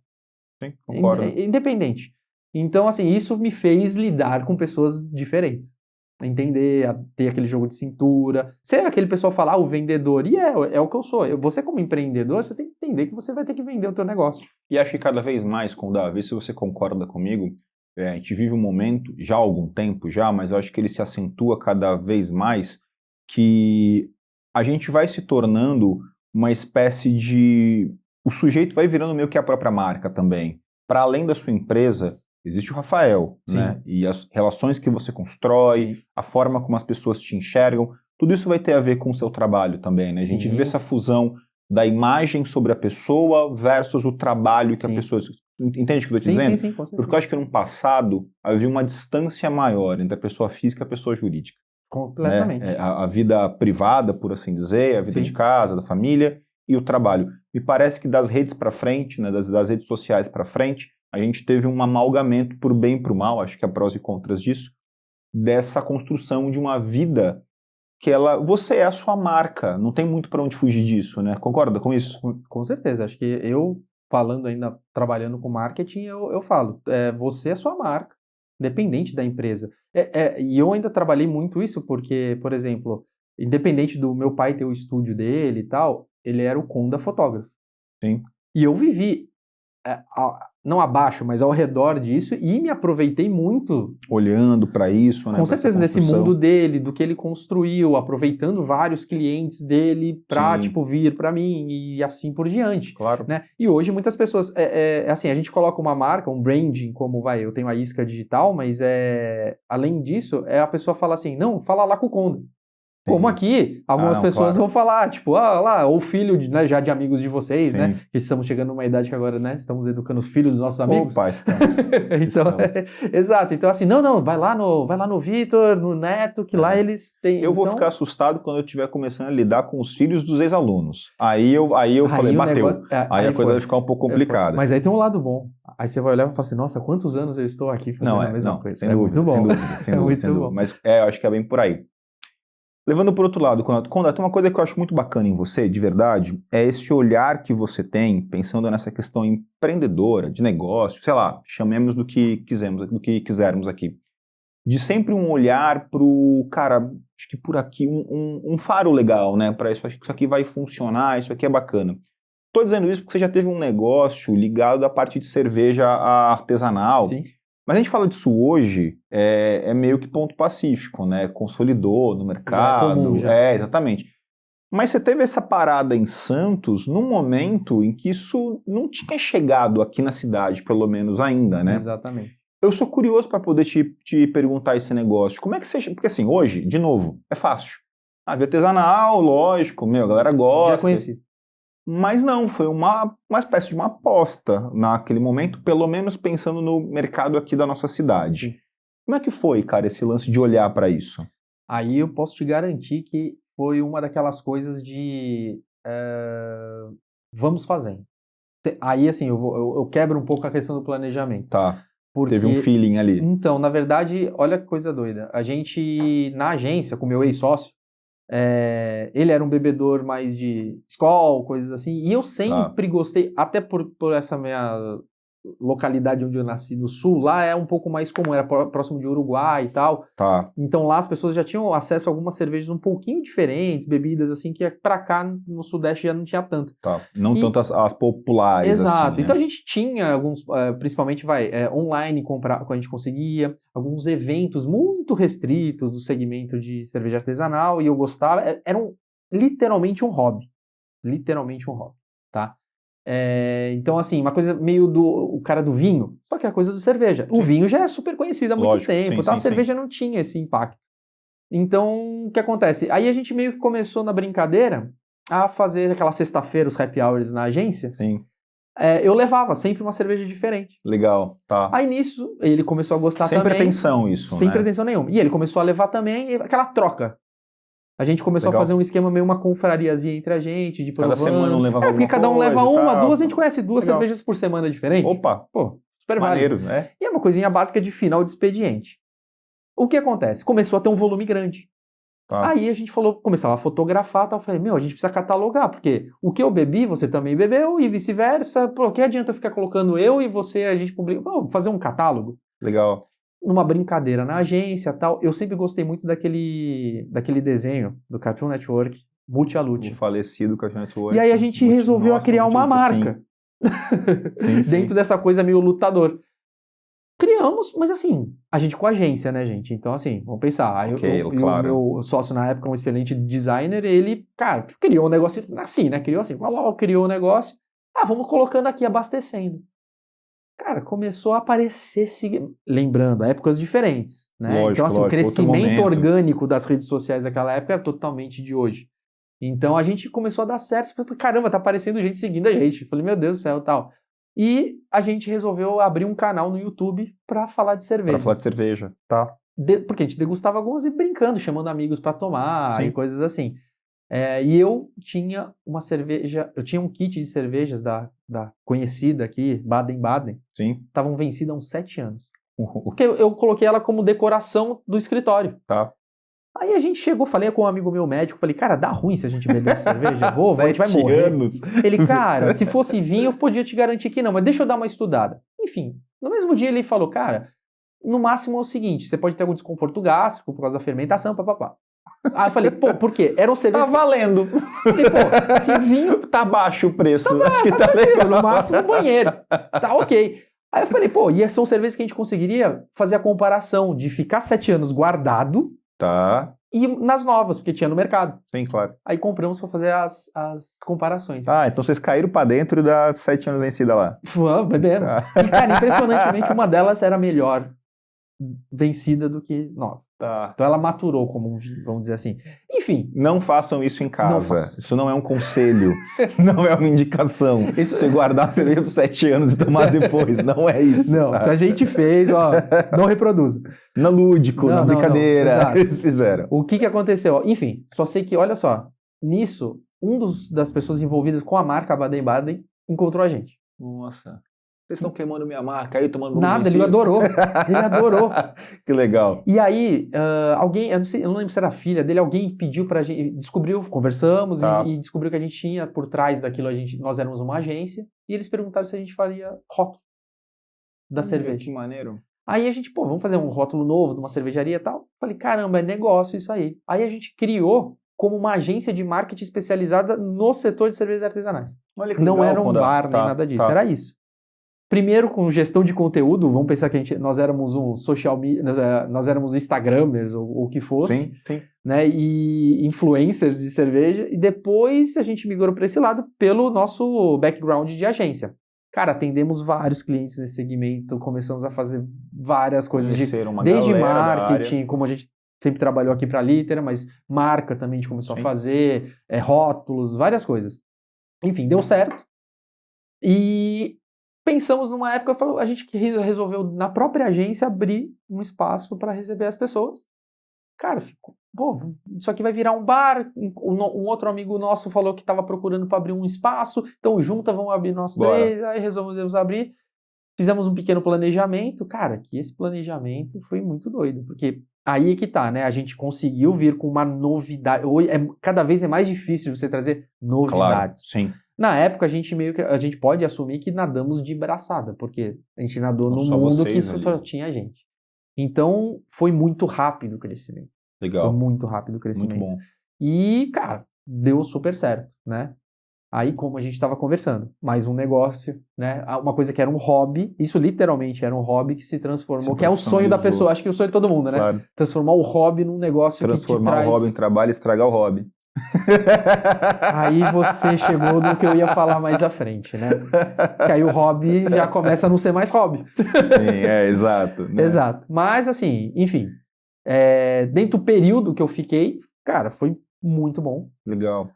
Sim, concordo. Independente. Então, assim, isso me fez lidar com pessoas diferentes. Entender, ter aquele jogo de cintura. Ser aquele pessoal falar, o vendedor. E é o que eu sou. Você, como empreendedor, você tem que entender que você vai ter que vender o teu negócio. E acho que cada vez mais, Kunda, vê se você concorda comigo, a gente vive um momento, já há algum tempo já, mas eu acho que ele se acentua cada vez mais, que a gente vai se tornando uma espécie de... O sujeito vai virando meio que a própria marca também. Para além da sua empresa, existe o Rafael, Sim. né? E as relações que você constrói, Sim. a forma como as pessoas te enxergam, tudo isso vai ter a ver com o seu trabalho também, né? A gente Sim. vive essa fusão da imagem sobre a pessoa versus o trabalho que a Sim. pessoa... Entende o que eu estou te Sim, dizendo? sim, com certeza. Porque eu acho que no passado havia uma distância maior entre a pessoa física e a pessoa jurídica. Completamente. Né? A vida privada, por assim dizer, a vida Sim. de casa, da família e o trabalho. Me parece que das redes para frente, né, das redes sociais para frente, a gente teve um amalgamento por bem e por mal, acho que há prós e contras disso, dessa construção de uma vida que você é a sua marca, não tem muito para onde fugir disso, né? Concorda com isso? Com certeza. Acho que eu, falando ainda, trabalhando com marketing, eu falo, você é sua marca, independente da empresa. E eu ainda trabalhei muito isso porque, por exemplo, independente do meu pai ter o estúdio dele e tal, ele era o Conda fotógrafo. Sim. E eu vivi, não abaixo, mas ao redor disso e me aproveitei muito. Olhando para isso, né? Com certeza, desse mundo dele, do que ele construiu, aproveitando vários clientes dele para, tipo, vir para mim e assim por diante. Claro. Né? E hoje muitas pessoas, assim, a gente coloca uma marca, um branding, como eu tenho a Isca Digital, mas além disso, a pessoa fala assim, não, fala lá com o Conda. Como aqui, algumas pessoas vão falar, tipo, lá, ou filho né, já de amigos de vocês, Sim. né? Que estamos chegando numa idade que agora, né? Estamos educando os filhos dos nossos amigos. Opa, estamos. Então, exato. Então, assim, não, vai lá no Vitor, no Neto, que lá eles têm... Eu vou ficar assustado quando eu estiver começando a lidar com os filhos dos ex-alunos. Aí eu falei, bateu. Negócio, aí a coisa vai ficar um pouco complicada. Mas aí tem um lado bom. Aí você vai olhar e falar assim, nossa, quantos anos eu estou aqui fazendo a mesma coisa. Sem dúvida, muito bom. Sem dúvida. Bom. Mas eu acho que é bem por aí. Levando por outro lado, Conda, tem uma coisa que eu acho muito bacana em você, de verdade, é esse olhar que você tem, pensando nessa questão empreendedora, de negócio, sei lá, chamemos do que quisermos aqui. De sempre um olhar pro, cara, acho que por aqui, um faro legal, né, para isso, acho que isso aqui vai funcionar, isso aqui é bacana. Tô dizendo isso porque você já teve um negócio ligado à parte de cerveja artesanal. Sim. Mas a gente fala disso hoje, é meio que ponto pacífico, né? Consolidou no mercado. Já é comum, já. Exatamente. Mas você teve essa parada em Santos num momento em que isso não tinha chegado aqui na cidade, pelo menos ainda, né? Exatamente. Eu sou curioso para poder te perguntar esse negócio. Como é que você... Porque assim, hoje, de novo, é fácil. Artesanal, lógico, a galera gosta. Já conheci. Mas não, foi uma espécie de uma aposta naquele momento, pelo menos pensando no mercado aqui da nossa cidade. Sim. Como é que foi, cara, esse lance de olhar para isso? Aí eu posso te garantir que foi uma daquelas coisas de vamos fazendo. Aí, assim, eu quebro um pouco a questão do planejamento. Tá, porque, teve um feeling ali. Então, na verdade, olha que coisa doida. A gente, na agência, com o meu ex-sócio, ele era um bebedor mais de Skol, coisas assim, e eu sempre gostei, até por essa minha localidade onde eu nasci, no sul, lá é um pouco mais comum, era próximo de Uruguai e tal, então lá as pessoas já tinham acesso a algumas cervejas um pouquinho diferentes, bebidas assim, que pra cá no Sudeste já não tinha tanto. Não tanto as populares. Exato, assim, né? então a gente tinha alguns, principalmente online comprar, quando a gente conseguia, alguns eventos muito restritos do segmento de cerveja artesanal, e eu gostava, era literalmente um hobby, tá? Então, assim, uma coisa meio o cara do vinho, só que é a coisa do cerveja. Sim. O vinho já é super conhecido há muito tempo, sim, tá? A sim, cerveja não tinha esse impacto. Então, o que acontece? Aí a gente meio que começou na brincadeira a fazer aquela sexta-feira, os happy hours na agência. Sim. Eu levava sempre uma cerveja diferente. Legal, tá. Aí nisso, ele começou a gostar Sem também. Sem pretensão isso, Sem né? pretensão nenhuma. E ele começou a levar também aquela troca. A gente começou a fazer um esquema meio uma confrariazinha entre a gente, de provando. Cada semana um levava porque cada um leva duas, a gente conhece duas Legal. cervejas por semana diferente. Opa! Pô, super maneiro, válido. né? E é uma coisinha básica de final de expediente. O que acontece? Começou a ter um volume grande. Aí a gente começava a fotografar, tal. Eu falei, a gente precisa catalogar, porque o que eu bebi, você também bebeu, e vice-versa. Pô, que adianta eu ficar colocando eu e você, a gente publica. Vamos fazer um catálogo? Legal. Numa brincadeira na agência e tal. Eu sempre gostei muito daquele desenho do Cartoon Network, Multi Alute. O falecido Cartoon Network. E aí a gente resolveu criar uma marca. Sim. Dentro dessa coisa meio lutador. Criamos, mas assim, a gente com agência, né, gente? Então, assim, vamos pensar. Ok, O claro. meu sócio na época, um excelente designer, ele, cara, criou um negócio assim, né? Criou assim, criou um negócio. Vamos colocando aqui, abastecendo. Cara, começou a aparecer, lembrando, épocas diferentes, né? Lógico, então, assim, o lógico, outro crescimento momento. orgânico das redes sociais daquela época era totalmente de hoje. Então, a gente começou a dar certo. Falei, caramba, tá aparecendo gente seguindo a gente. Falei, meu Deus do céu, tal. E a gente resolveu abrir um canal no YouTube pra falar de cerveja. Pra falar de cerveja, tá? Porque a gente degustava alguns e brincando, chamando amigos pra tomar Sim. e coisas assim. E eu tinha uma cerveja, eu tinha um kit de cervejas da conhecida aqui, Baden-Baden. Sim. Estavam vencidas há uns 7 anos. Porque eu coloquei ela como decoração do escritório. Tá. Aí a gente chegou, falei com um amigo meu médico, falei, cara, dá ruim se a gente beber essa cerveja? A gente vai 7 morrer. anos. Ele, cara, se fosse vinho eu podia te garantir que não, mas deixa eu dar uma estudada. Enfim, no mesmo dia ele falou, cara, no máximo é o seguinte, você pode ter algum desconforto gástrico por causa da fermentação, papapá. Aí eu falei, pô, por quê? Eram cervejas... Tá valendo. Falei, pô, se vinho... Tá baixo o preço. Acho que tá tranquilo, legal. no máximo banheiro. Tá ok. Aí eu falei, pô, e são cervejas que a gente conseguiria fazer a comparação de ficar 7 anos guardado Tá. e nas novas, porque tinha no mercado. Sim, claro. Aí compramos pra fazer as comparações. Então vocês caíram pra dentro da 7 anos vencida lá. Bebemos. E, cara, impressionantemente, uma delas era melhor vencida do que nova. Tá. Então ela maturou como um vinho, vamos dizer assim. Enfim. Não façam isso em casa. Não façam. Isso não é um conselho. Não é uma indicação. Isso... Você guardar a cerveja por 7 anos e tomar depois. Não é isso. Não, tá? se a gente fez, não reproduza. Na lúdico, na brincadeira. Não, eles fizeram. O que aconteceu? Enfim, só sei que, olha só, nisso, das pessoas envolvidas com a marca Baden-Baden encontrou a gente. Nossa. Vocês estão queimando minha marca aí, tomando Nada, ele adorou. Ele adorou. Que legal. E aí, alguém, eu não lembro se era a filha dele, alguém pediu pra gente, descobriu, conversamos e descobriu que a gente tinha por trás daquilo, nós éramos uma agência, e eles perguntaram se a gente faria rótulo da cerveja. Que maneiro. Aí a gente, vamos fazer um rótulo novo de uma cervejaria e tal. Falei, caramba, é negócio isso aí. Aí a gente criou como uma agência de marketing especializada no setor de cervejas artesanais. Olha que Não legal, era um bar nem nada disso, era isso. Primeiro, com gestão de conteúdo, vamos pensar que nós éramos nós éramos instagramers ou o que fosse, sim. Né, e influencers de cerveja, e depois a gente migrou para esse lado pelo nosso background de agência. Cara, atendemos vários clientes nesse segmento, começamos a fazer várias coisas, desde marketing, como a gente sempre trabalhou aqui para a Litera, mas marca também a gente começou a fazer, rótulos, várias coisas. Enfim, deu certo. E pensamos numa época, a gente resolveu na própria agência abrir um espaço para receber as pessoas. Cara, isso aqui vai virar um bar. Um outro amigo nosso falou que estava procurando para abrir um espaço, então junta, vamos abrir nós três. Aí resolvemos abrir. Fizemos um pequeno planejamento. Cara, que esse planejamento foi muito doido, porque aí é que tá, né? A gente conseguiu vir com uma novidade. Hoje cada vez é mais difícil você trazer novidades. Claro, sim. Na época, a gente pode assumir que nadamos de braçada, porque a gente nadou num mundo que só tinha gente. Então, foi muito rápido o crescimento. Legal. Foi muito rápido o crescimento. Muito bom. E, cara, deu super certo, né? Aí, como a gente estava conversando, mais um negócio, né? Uma coisa que era um hobby, isso literalmente era um hobby que se transformou, que é o sonho da pessoa, acho que é o sonho de todo mundo, né? Claro. Transformar o hobby num negócio que te traz... Transformar o hobby em trabalho e estragar o hobby. Aí você chegou no que eu ia falar mais à frente, né? Que aí o hobby já começa a não ser mais hobby. Sim, exato. Né? Exato. Mas assim, enfim, dentro do período que eu fiquei, cara, foi muito bom. Legal.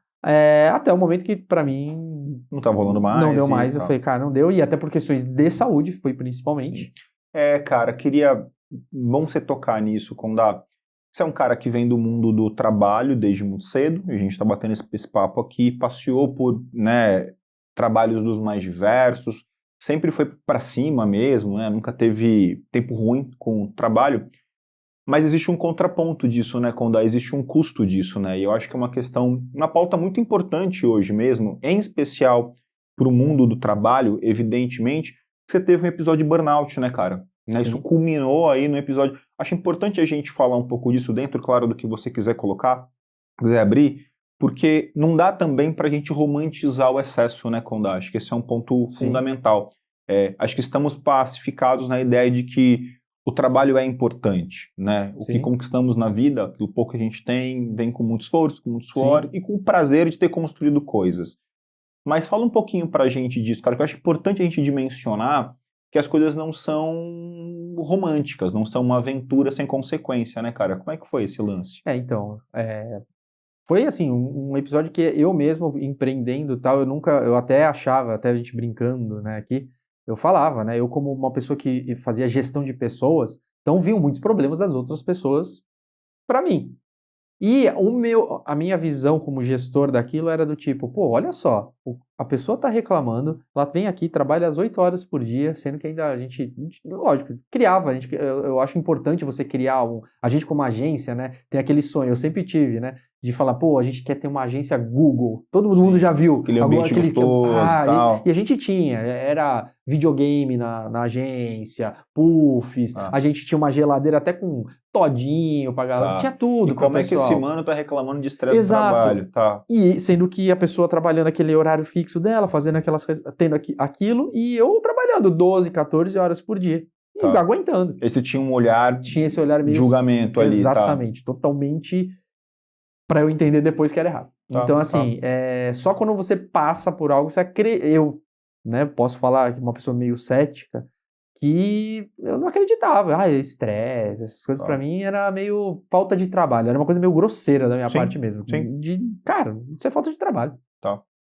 Até o momento que pra mim... Não tá rolando mais. Não deu mais, eu falei, cara, não deu. E até por questões de saúde, foi principalmente. Sim. Cara, bom você tocar nisso, Condá. Você é um cara que vem do mundo do trabalho desde muito cedo, a gente está batendo esse papo aqui, passeou por, né, trabalhos dos mais diversos, sempre foi para cima mesmo, né, nunca teve tempo ruim com o trabalho, mas existe um contraponto disso, né, Condá, existe um custo disso, né, e eu acho que é uma pauta muito importante hoje mesmo, em especial para o mundo do trabalho, evidentemente, que você teve um episódio de burnout, né, cara? Né, isso culminou aí no episódio. Acho importante a gente falar um pouco disso dentro, claro, do que você quiser colocar, quiser abrir, porque não dá também pra gente romantizar o excesso, né, Condá? Acho que esse é um ponto fundamental. Acho que estamos pacificados na ideia de que o trabalho é importante, né? O Sim. que conquistamos na vida, o pouco que a gente tem, vem com muito esforço, com muito suor Sim. e com o prazer de ter construído coisas. Mas fala um pouquinho pra gente disso, cara, que eu acho importante a gente dimensionar que as coisas não são românticas, não são uma aventura sem consequência, né, cara? Como é que foi esse lance? Então, foi assim, um episódio que eu mesmo empreendendo e tal, eu até achava, até a gente brincando, né, aqui, eu falava, né, eu como uma pessoa que fazia gestão de pessoas, então viam muitos problemas das outras pessoas para mim. E a minha visão como gestor daquilo era do tipo, pô, olha só, a pessoa tá reclamando, ela vem aqui, trabalha às 8 horas por dia, sendo que ainda a gente lógico, criava, eu acho importante você criar a gente como agência, né, tem aquele sonho, eu sempre tive, né, de falar, pô, a gente quer ter uma agência Google, todo mundo já viu. Aquele ambiente gostoso e tal. E a gente tinha, era videogame na agência, puffs, a gente tinha uma geladeira até com todinho pra galera, tinha tudo. E como é que esse mano tá reclamando de estresse do trabalho? Tá. E sendo que a pessoa trabalhando aquele horário fixo dela, fazendo tendo aquilo, e eu trabalhando 12, 14 horas por dia. E aguentando. Esse tinha um olhar. Tinha esse olhar meio. Julgamento ali. Exatamente. Totalmente pra eu entender depois que era errado. Então, assim, só quando você passa por algo, eu, né, posso falar que uma pessoa meio cética, que eu não acreditava. Estresse, essas coisas pra mim era meio falta de trabalho. Era uma coisa meio grosseira da minha parte mesmo. Cara, isso é falta de trabalho.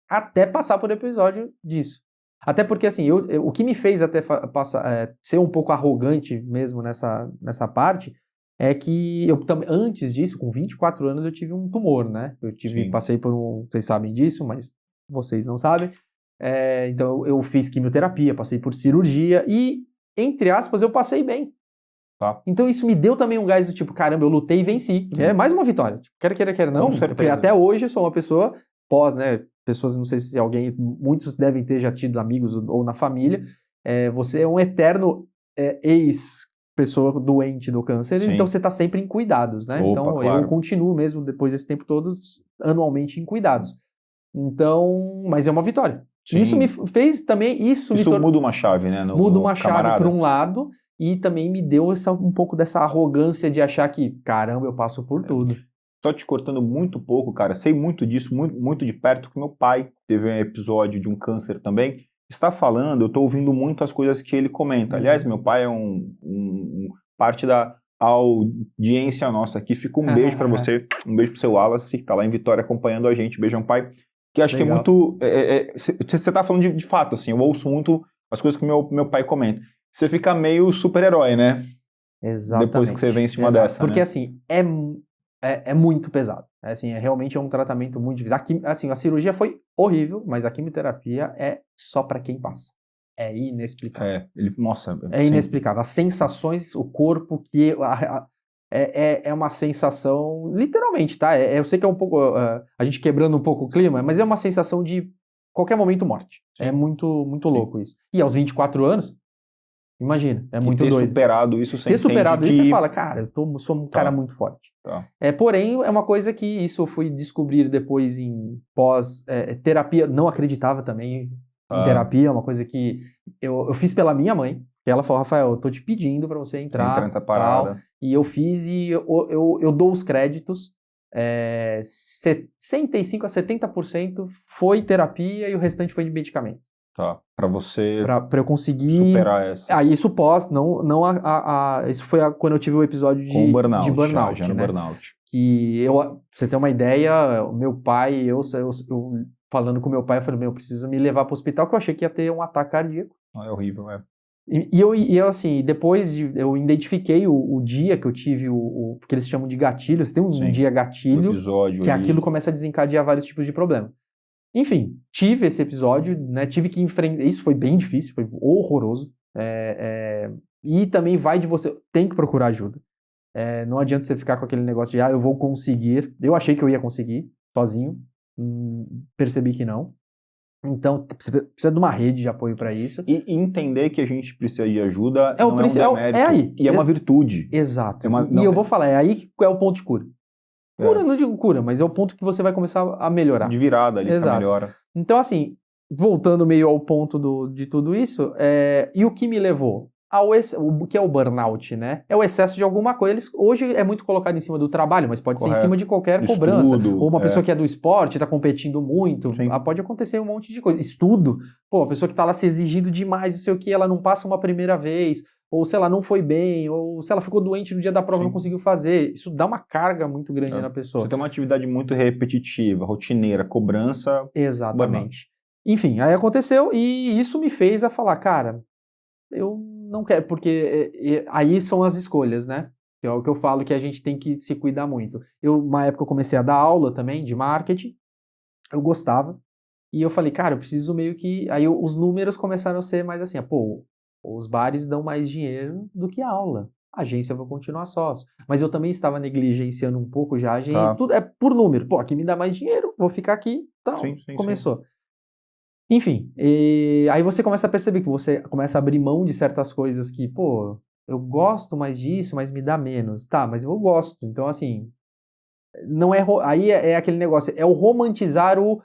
Até passar por episódio disso. Até porque, assim, o que me fez até ser um pouco arrogante mesmo nessa parte é que eu também, antes disso, com 24 anos, eu tive um tumor, né? Passei por vocês sabem disso, mas vocês não sabem. Então, eu fiz quimioterapia, passei por cirurgia e, entre aspas, eu passei bem. Então, isso me deu também um gás do tipo, caramba, eu lutei e venci. É mais uma vitória. Tipo, quer não. Porque até hoje eu sou uma pessoa né? Pessoas, não sei se muitos devem ter já tido amigos ou na família. Você é um eterno ex-pessoa doente do câncer, então você está sempre em cuidados, né? Então eu continuo mesmo, depois desse tempo todo, anualmente em cuidados. Então, mas é uma vitória. Isso me fez também, isso muda uma chave, né? Muda uma chave para um lado e também me deu um pouco dessa arrogância de achar que, caramba, eu passo por tudo. Só te cortando muito pouco, cara, sei muito disso, muito de perto, que meu pai teve um episódio de um câncer também, está falando, eu estou ouvindo muito as coisas que ele comenta. Aliás, meu pai é parte da audiência nossa aqui, fica um beijo para você, um beijo pro seu Wallace, que tá lá em Vitória acompanhando a gente, beijão pai, que acho que é muito, você tá falando de fato, assim, eu ouço muito as coisas que meu pai comenta. Você fica meio super-herói, né? Exatamente. Depois que você vence uma dessa, porque né? assim, é muito pesado. Realmente é um tratamento muito difícil. A cirurgia foi horrível, mas a quimioterapia é só para quem passa. É inexplicável. É inexplicável. As sensações, o corpo, que é uma sensação, literalmente, tá? Eu sei que é um pouco, a gente quebrando um pouco o clima, mas é uma sensação de qualquer momento morte. Sim. É muito, muito louco isso. E aos 24 anos, imagina, muito doido. Ter superado isso sem você fala, cara, eu sou um cara muito forte. Porém, é uma coisa que isso eu fui descobrir depois em pós-terapia. Não acreditava também em terapia, é uma coisa que eu fiz pela minha mãe. Que ela falou, Rafael, eu tô te pedindo pra você entrar nessa parada. E eu fiz e eu dou os créditos. 65% a 70% foi terapia e o restante foi de medicamento. Pra você pra eu conseguir superar essa. Isso isso foi quando eu tive o episódio de burnout, já no né? burnout. Que pra você ter uma ideia, o meu pai, eu falando com meu pai, eu falei, eu preciso me levar pro hospital, que eu achei que ia ter um ataque cardíaco. É horrível, E eu assim, depois eu identifiquei o dia que eu tive o que eles chamam de gatilho, você tem um dia gatilho, que aquilo começa a desencadear vários tipos de problema. Enfim, tive esse episódio, né, tive que enfrentar, isso foi bem difícil, foi horroroso, e também vai de você, tem que procurar ajuda, não adianta você ficar com aquele negócio de, eu vou conseguir, eu achei que eu ia conseguir, sozinho, percebi que não, então precisa de uma rede de apoio para isso. E entender que a gente precisa de ajuda não é um demérito, aí. E é uma virtude. Exato, eu vou falar, aí que é o ponto de cura. Cura, não digo cura, mas é o ponto que você vai começar a melhorar. De virada ali, pra melhora. Então, assim, voltando meio ao ponto de tudo isso, e o que me levou? O que é o burnout, né? É o excesso de alguma coisa. Hoje é muito colocado em cima do trabalho, mas pode ser em cima de qualquer cobrança. Ou uma pessoa que é do esporte, está competindo muito, pode acontecer um monte de coisa. Estudo, pô, a pessoa que está lá se exigindo demais, não sei o que, ela não passa uma primeira vez, ou se ela não foi bem, ou se ela ficou doente no dia da prova e não conseguiu fazer. Isso dá uma carga muito grande na pessoa. Você tem uma atividade muito repetitiva, rotineira, cobrança. Exatamente. Burnout. Enfim, aí aconteceu e isso me fez a falar, cara, eu não quero, porque aí são as escolhas, né? Que é o que eu falo que a gente tem que se cuidar muito. Uma época eu comecei a dar aula também de marketing, eu gostava, e eu falei, cara, eu preciso meio que... Aí os números começaram a ser mais assim, pô, os bares dão mais dinheiro do que a aula. A agência eu vou continuar sócio. Mas eu também estava negligenciando um pouco já a agência. Tudo é por número. Pô, aqui me dá mais dinheiro, vou ficar aqui. Então, começou. Sim. Enfim, aí você começa a perceber que você começa a abrir mão de certas coisas que, pô, eu gosto mais disso, mas me dá menos. Tá, mas eu gosto. Então, assim, não é... Aí é aquele negócio, é o romantizar o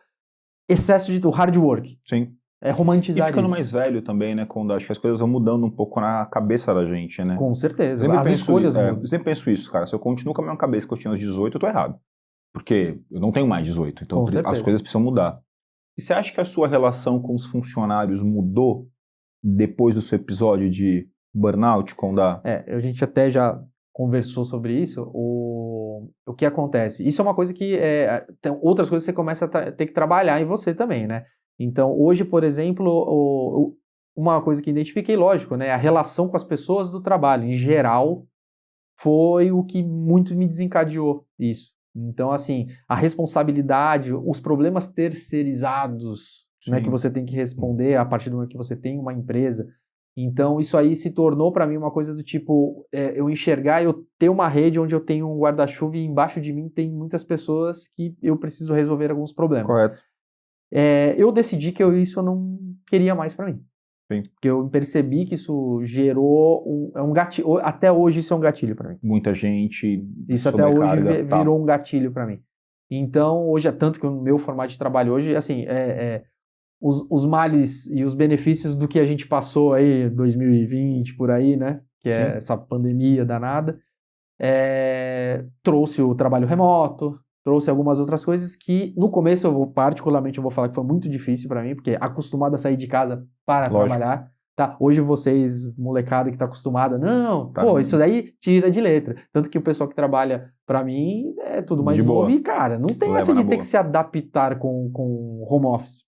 excesso de hard work. Sim. É romantizar isso. E ficando isso. mais velho também, né, quando acho que as coisas vão mudando um pouco na cabeça da gente, né? Com certeza. As escolhas mudam. Eu sempre penso isso, cara. Se eu continuo com a mesma cabeça que eu tinha aos 18, eu tô errado. Porque eu não tenho mais 18, então as coisas precisam mudar. E você acha que a sua relação com os funcionários mudou depois do seu episódio de burnout, Condá? A gente até já conversou sobre isso. O que acontece? Isso é uma coisa que... tem outras coisas que você começa a ter que trabalhar em você também, né? Então, hoje, por exemplo, uma coisa que identifiquei, lógico, né? A relação com as pessoas do trabalho, em geral, foi o que muito me desencadeou isso. Então, assim, a responsabilidade, os problemas terceirizados, né, que você tem que responder a partir do momento que você tem uma empresa. Então, isso aí se tornou para mim uma coisa do tipo, eu enxergar, eu ter uma rede onde eu tenho um guarda-chuva e embaixo de mim tem muitas pessoas que eu preciso resolver alguns problemas. Correto. Eu decidi que isso eu não queria mais para mim. Sim. Porque eu percebi que isso gerou um gatilho. Até hoje isso é um gatilho para mim. Muita gente. Isso até hoje virou um gatilho para mim. Então, hoje é tanto que o meu formato de trabalho hoje, assim, os males e os benefícios do que a gente passou aí, 2020, por aí, né? Que é essa pandemia danada, trouxe o trabalho remoto, trouxe algumas outras coisas que, no começo, particularmente, eu vou falar que foi muito difícil para mim, porque acostumado a sair de casa para trabalhar, tá? Hoje vocês, molecada que tá acostumada, isso daí tira de letra. Tanto que o pessoal que trabalha para mim é tudo mais novo e, cara, não tem essa de ter que se adaptar com home office.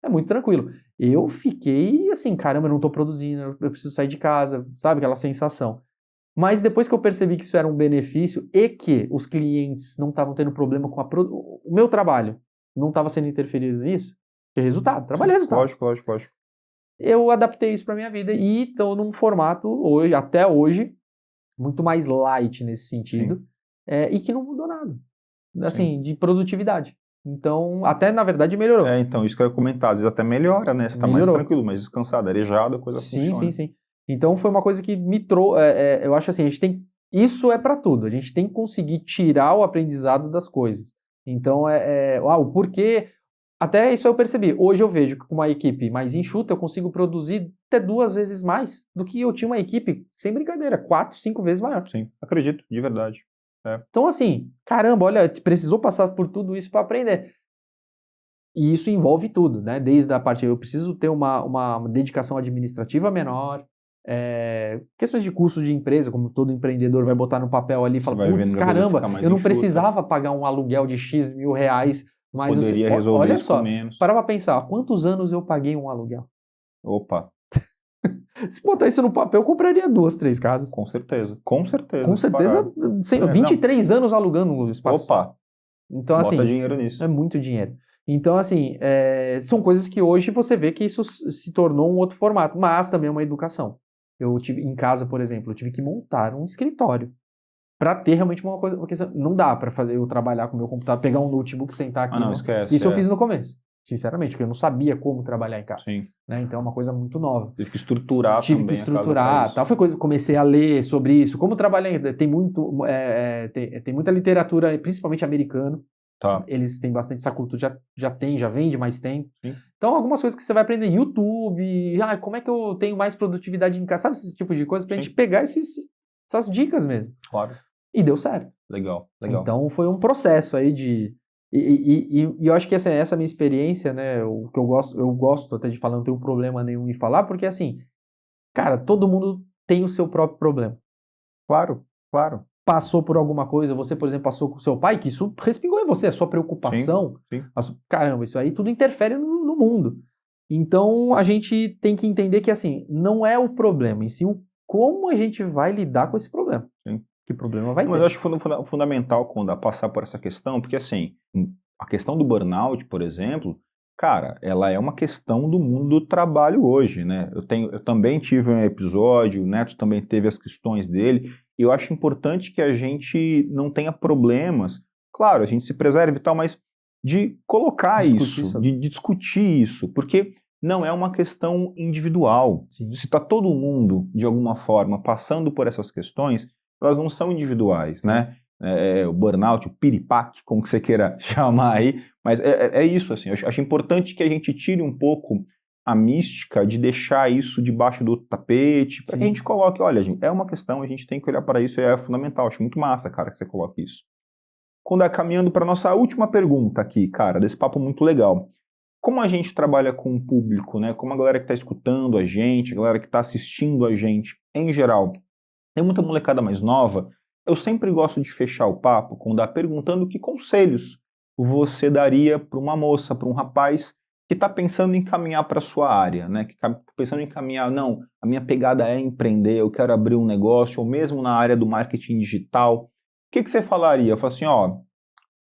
É muito tranquilo. Eu fiquei assim, caramba, eu não tô produzindo, eu preciso sair de casa, sabe? Aquela sensação. Mas depois que eu percebi que isso era um benefício e que os clientes não estavam tendo problema com o meu trabalho não estava sendo interferido nisso, que é resultado, trabalho é resultado. Lógico. Eu adaptei isso para minha vida e estou num formato, até hoje, muito mais light nesse sentido, e que não mudou nada, assim, de produtividade. Então, até na verdade melhorou. Então, isso que eu ia comentar, às vezes até melhora, né? Você tá mais tranquilo, mais descansado, arejado, a coisa funciona. Sim. Então foi uma coisa que me trouxe, eu acho assim, isso é para tudo, a gente tem que conseguir tirar o aprendizado das coisas. Então, o porquê, até isso eu percebi, hoje eu vejo que com uma equipe mais enxuta eu consigo produzir até 2 vezes mais do que eu tinha uma equipe, sem brincadeira, 4, 5 vezes maior. Sim, acredito, de verdade. Então assim, caramba, olha, precisou passar por tudo isso para aprender. E isso envolve tudo, né? Desde a parte, eu preciso ter uma dedicação administrativa menor, questões de custos de empresa, como todo empreendedor vai botar no papel ali e fala, putz, caramba, eu não precisava pagar um aluguel de X mil reais, mas poderia resolver olha isso só, com menos. Para pra pensar, há quantos anos eu paguei um aluguel? Opa. Se botar isso no papel, eu compraria 2, 3 casas. Com certeza. 23 anos alugando o espaço. Opa. Então, bota assim, dinheiro nisso. É muito dinheiro. Então, assim, são coisas que hoje você vê que isso se tornou um outro formato, mas também é uma educação. Eu tive, em casa, por exemplo, eu tive que montar um escritório para ter realmente uma coisa, porque não dá para fazer eu trabalhar com o meu computador, pegar um notebook, sentar aqui. Não, esquece. Isso eu fiz no começo, sinceramente, porque eu não sabia como trabalhar em casa. Sim. Né? Então é uma coisa muito nova. Tive que estruturar Tive também que estruturar, tal. Foi coisa, comecei a ler sobre isso, como trabalhar, tem muita literatura, principalmente americano, Tá. Eles têm bastante essa cultura, já vende mais tempo. Sim. Então, algumas coisas que você vai aprender, YouTube, como é que eu tenho mais produtividade em casa, sabe esse tipo de coisa, pra gente pegar essas dicas mesmo. Claro. E deu certo. Legal. Então, foi um processo aí de... E eu acho que essa minha experiência, né, o que eu gosto até de falar, não tenho problema nenhum em falar, porque assim, cara, todo mundo tem o seu próprio problema. Claro. Passou por alguma coisa, você, por exemplo, passou com o seu pai, que isso respingou em você, a sua preocupação. Sim. Caramba, isso aí tudo interfere no mundo. Então, a gente tem que entender que, assim, não é o problema, em si, como a gente vai lidar com esse problema. Sim. Que problema vai ter. Mas eu acho fundamental quando passar por essa questão, porque, assim, a questão do burnout, por exemplo, cara, ela é uma questão do mundo do trabalho hoje, né? Eu também tive um episódio, o Neto também teve as questões dele, e eu acho importante que a gente não tenha problemas, claro, a gente se preserve e tal, mas de colocar de discutir isso, porque não é uma questão individual. Sim. Se está todo mundo, de alguma forma, passando por essas questões, elas não são individuais, né? O burnout, o piripaque, como que você queira chamar aí, mas é isso, assim, eu acho importante que a gente tire um pouco a mística de deixar isso debaixo do tapete, para que a gente coloque, olha, gente, é uma questão, a gente tem que olhar para isso, é fundamental, acho muito massa, cara, que você coloque isso. Caminhando para nossa última pergunta aqui, cara, desse papo muito legal. Como a gente trabalha com o público, né, como a galera que está escutando a gente, a galera que está assistindo a gente, em geral, tem muita molecada mais nova, eu sempre gosto de fechar o papo perguntando que conselhos você daria para uma moça, para um rapaz que está pensando em caminhar para a sua área, né? Que está pensando em caminhar, não, a minha pegada é empreender, eu quero abrir um negócio, ou mesmo na área do marketing digital. O que você falaria? Eu falo assim,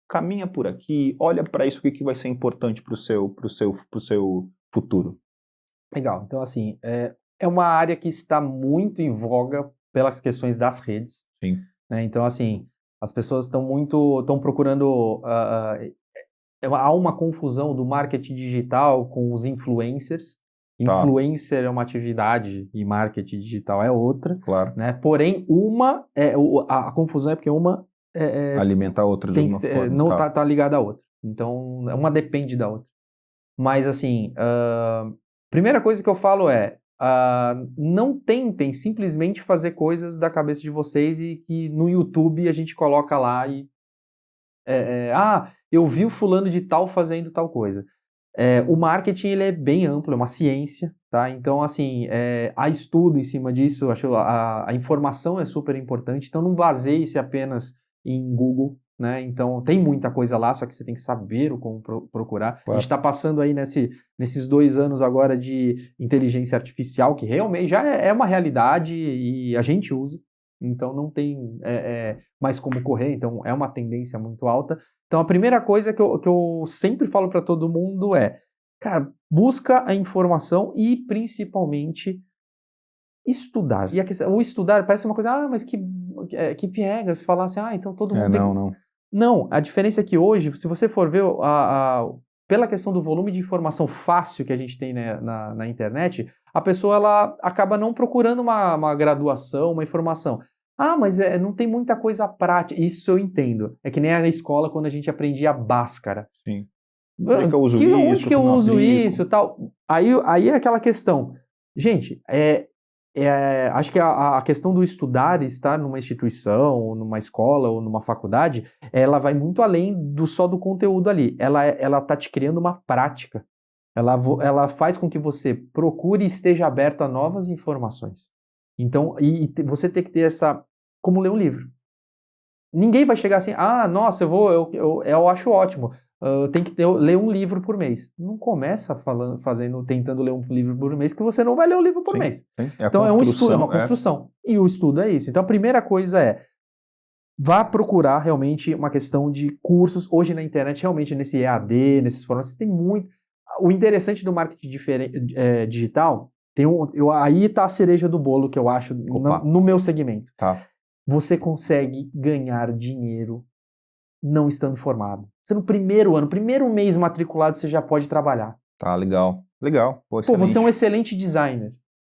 caminha por aqui, olha para isso, o que vai ser importante para o seu futuro. Legal, então assim, é uma área que está muito em voga pelas questões das redes. Sim. Né? Então, assim, as pessoas estão procurando... há uma confusão do marketing digital com os influencers. Influencer é uma atividade e marketing digital é outra. Claro. Né? Porém, a confusão é porque uma... alimenta a outra de alguma forma. Não tá ligada à outra. Então, uma depende da outra. Mas, assim, primeira coisa que eu falo não tentem simplesmente fazer coisas da cabeça de vocês e que no YouTube a gente coloca lá e... eu vi o fulano de tal fazendo tal coisa. O marketing ele é bem amplo, é uma ciência, tá? Então, assim, há estudo em cima disso, acho a informação é super importante, então não baseie-se apenas em Google, né? Então, tem muita coisa lá, só que você tem que saber como procurar. Claro. A gente está passando aí nesses 2 anos agora de inteligência artificial, que realmente já é uma realidade e a gente usa, então não tem mais como correr, então é uma tendência muito alta. Então, a primeira coisa que eu sempre falo para todo mundo cara, busca a informação e, principalmente, estudar. E o estudar parece uma coisa, mas que piegas, falar assim, então todo mundo não. Não, a diferença é que hoje, se você for ver, pela questão do volume de informação fácil que a gente tem na internet, a pessoa ela acaba não procurando uma graduação, uma informação. Mas não tem muita coisa prática. Isso eu entendo. É que nem na escola quando a gente aprendia Bhaskara. Sim. Onde que eu uso isso? Onde que eu uso isso? Tal? Aí é aquela questão. Gente, acho que a questão do estudar, estar numa instituição, ou numa escola, ou numa faculdade, ela vai muito além só do conteúdo ali. Ela tá te criando uma prática. Ela faz com que você procure e esteja aberto a novas informações. Então, você tem que ter como ler um livro. Ninguém vai chegar assim, nossa, eu acho ótimo, tem que ler um livro por mês. Não começa tentando ler um livro por mês, que você não vai ler um livro por mês. Sim. Então é um estudo, é uma construção. E o estudo é isso. Então a primeira coisa vá procurar realmente uma questão de cursos. Hoje na internet, realmente, nesse EAD, nesses formatos, tem muito. O interessante do marketing digital, aí está a cereja do bolo que eu acho no meu segmento. Tá. Você consegue ganhar dinheiro não estando formado. Você no primeiro mês matriculado, você já pode trabalhar. Tá, legal. Você é um excelente designer.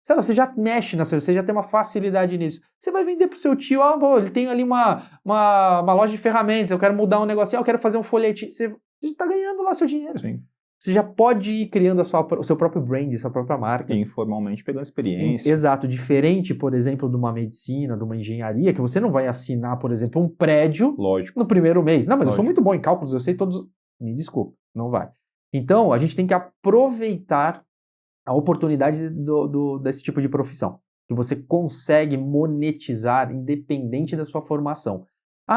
sei lá, você já mexe você já tem uma facilidade nisso. Você vai vender pro seu tio, pô, ele tem ali uma loja de ferramentas, eu quero mudar um negocinho, eu quero fazer um folhetim. Você tá ganhando lá seu dinheiro. Sim. Você já pode ir criando o seu próprio brand, sua própria marca. E informalmente pegando experiência. Exato. Diferente, por exemplo, de uma medicina, de uma engenharia, que você não vai assinar, por exemplo, um prédio Lógico. no primeiro mês. Não, mas Lógico. eu sou muito bom em cálculos, eu sei todos. Me desculpa, não vai. Então, a gente tem que aproveitar a oportunidade desse tipo de profissão, que você consegue monetizar independente da sua formação.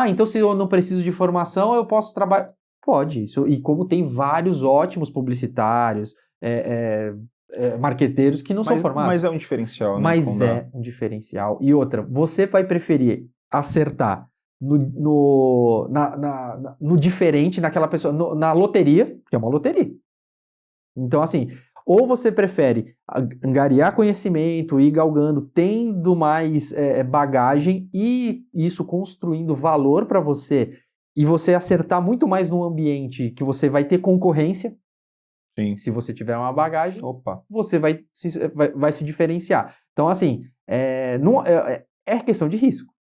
Então se eu não preciso de formação, eu posso trabalhar... Pode, isso. E como tem vários ótimos publicitários, marqueteiros que não são formados. Mas é um diferencial, né? Mas é um diferencial. E outra, você vai preferir acertar no diferente, naquela pessoa, na loteria, que é uma loteria. Então, assim, ou você prefere angariar conhecimento, ir galgando, tendo mais bagagem e isso construindo valor para você, e você acertar muito mais num ambiente que você vai ter concorrência. Sim. Se você tiver uma bagagem, Opa, você vai se diferenciar. Então, assim, é questão de risco.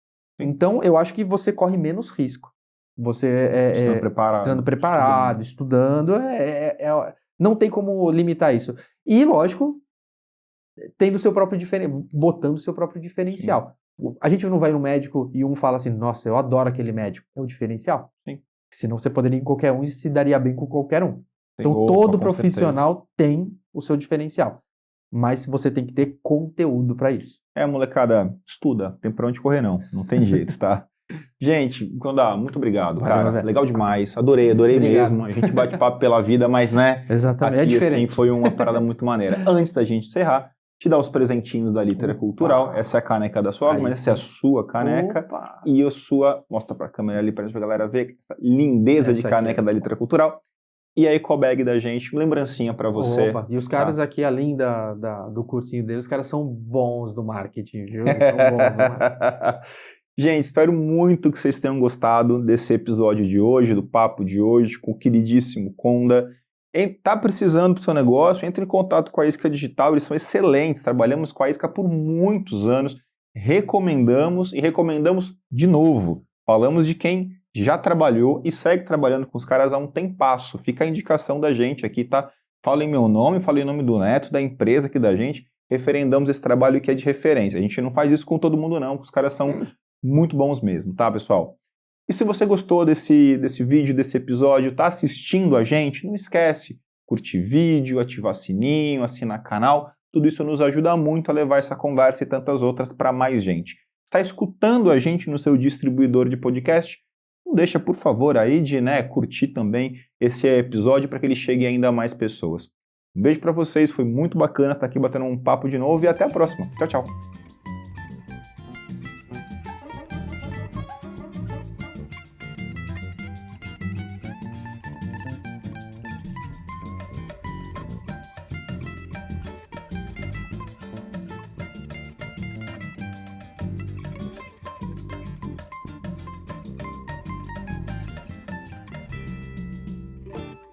Então, eu acho que você corre menos risco. Você estando preparado, estudando, não tem como limitar isso. E, lógico, tendo seu próprio botando o seu próprio diferencial. Sim. A gente não vai no médico e um fala assim, nossa, eu adoro aquele médico. É o diferencial. Sim. Senão você poderia ir em qualquer um e se daria bem com qualquer um. Então, Opa, todo profissional tem o seu diferencial. Mas você tem que ter conteúdo para isso. Molecada, estuda. Tem pra onde correr, não. Não tem jeito, tá? Gente, Conda, muito obrigado, cara. Velho. Legal demais. Adorei mesmo. A gente bate papo pela vida, mas, né? Exatamente. Aqui, é diferente. assim, foi uma parada muito maneira. Antes da gente encerrar, te dar os presentinhos da Litera Cultural. Essa é a caneca da sua, mas essa é a sua caneca. Opa. E a sua, mostra pra câmera ali pra galera ver, essa lindeza de caneca da Litera Cultural. E a ecobag da gente, lembrancinha pra você. Opa. E os caras aqui, além do cursinho deles, os caras são bons do marketing, viu? Eles são bons do marketing. Gente, espero muito que vocês tenham gostado desse episódio de hoje, do papo de hoje, com o queridíssimo Conda. Tá precisando do seu negócio, entre em contato com a Isca Digital, eles são excelentes, trabalhamos com a Isca por muitos anos, recomendamos e recomendamos de novo. Falamos de quem já trabalhou e segue trabalhando com os caras há um tempasso. Fica a indicação da gente aqui, tá? Fala em meu nome, fala em nome do Neto, da empresa aqui da gente, referendamos esse trabalho que é de referência. A gente não faz isso com todo mundo não, os caras são muito bons mesmo, tá, pessoal? E se você gostou desse vídeo, desse episódio, tá assistindo a gente, não esquece, curtir vídeo, ativar sininho, assinar canal, tudo isso nos ajuda muito a levar essa conversa e tantas outras para mais gente. Está escutando a gente no seu distribuidor de podcast? Não deixa, por favor, aí de curtir também esse episódio para que ele chegue ainda a mais pessoas. Um beijo para vocês, foi muito bacana estar aqui batendo um papo de novo e até a próxima. Tchau, tchau.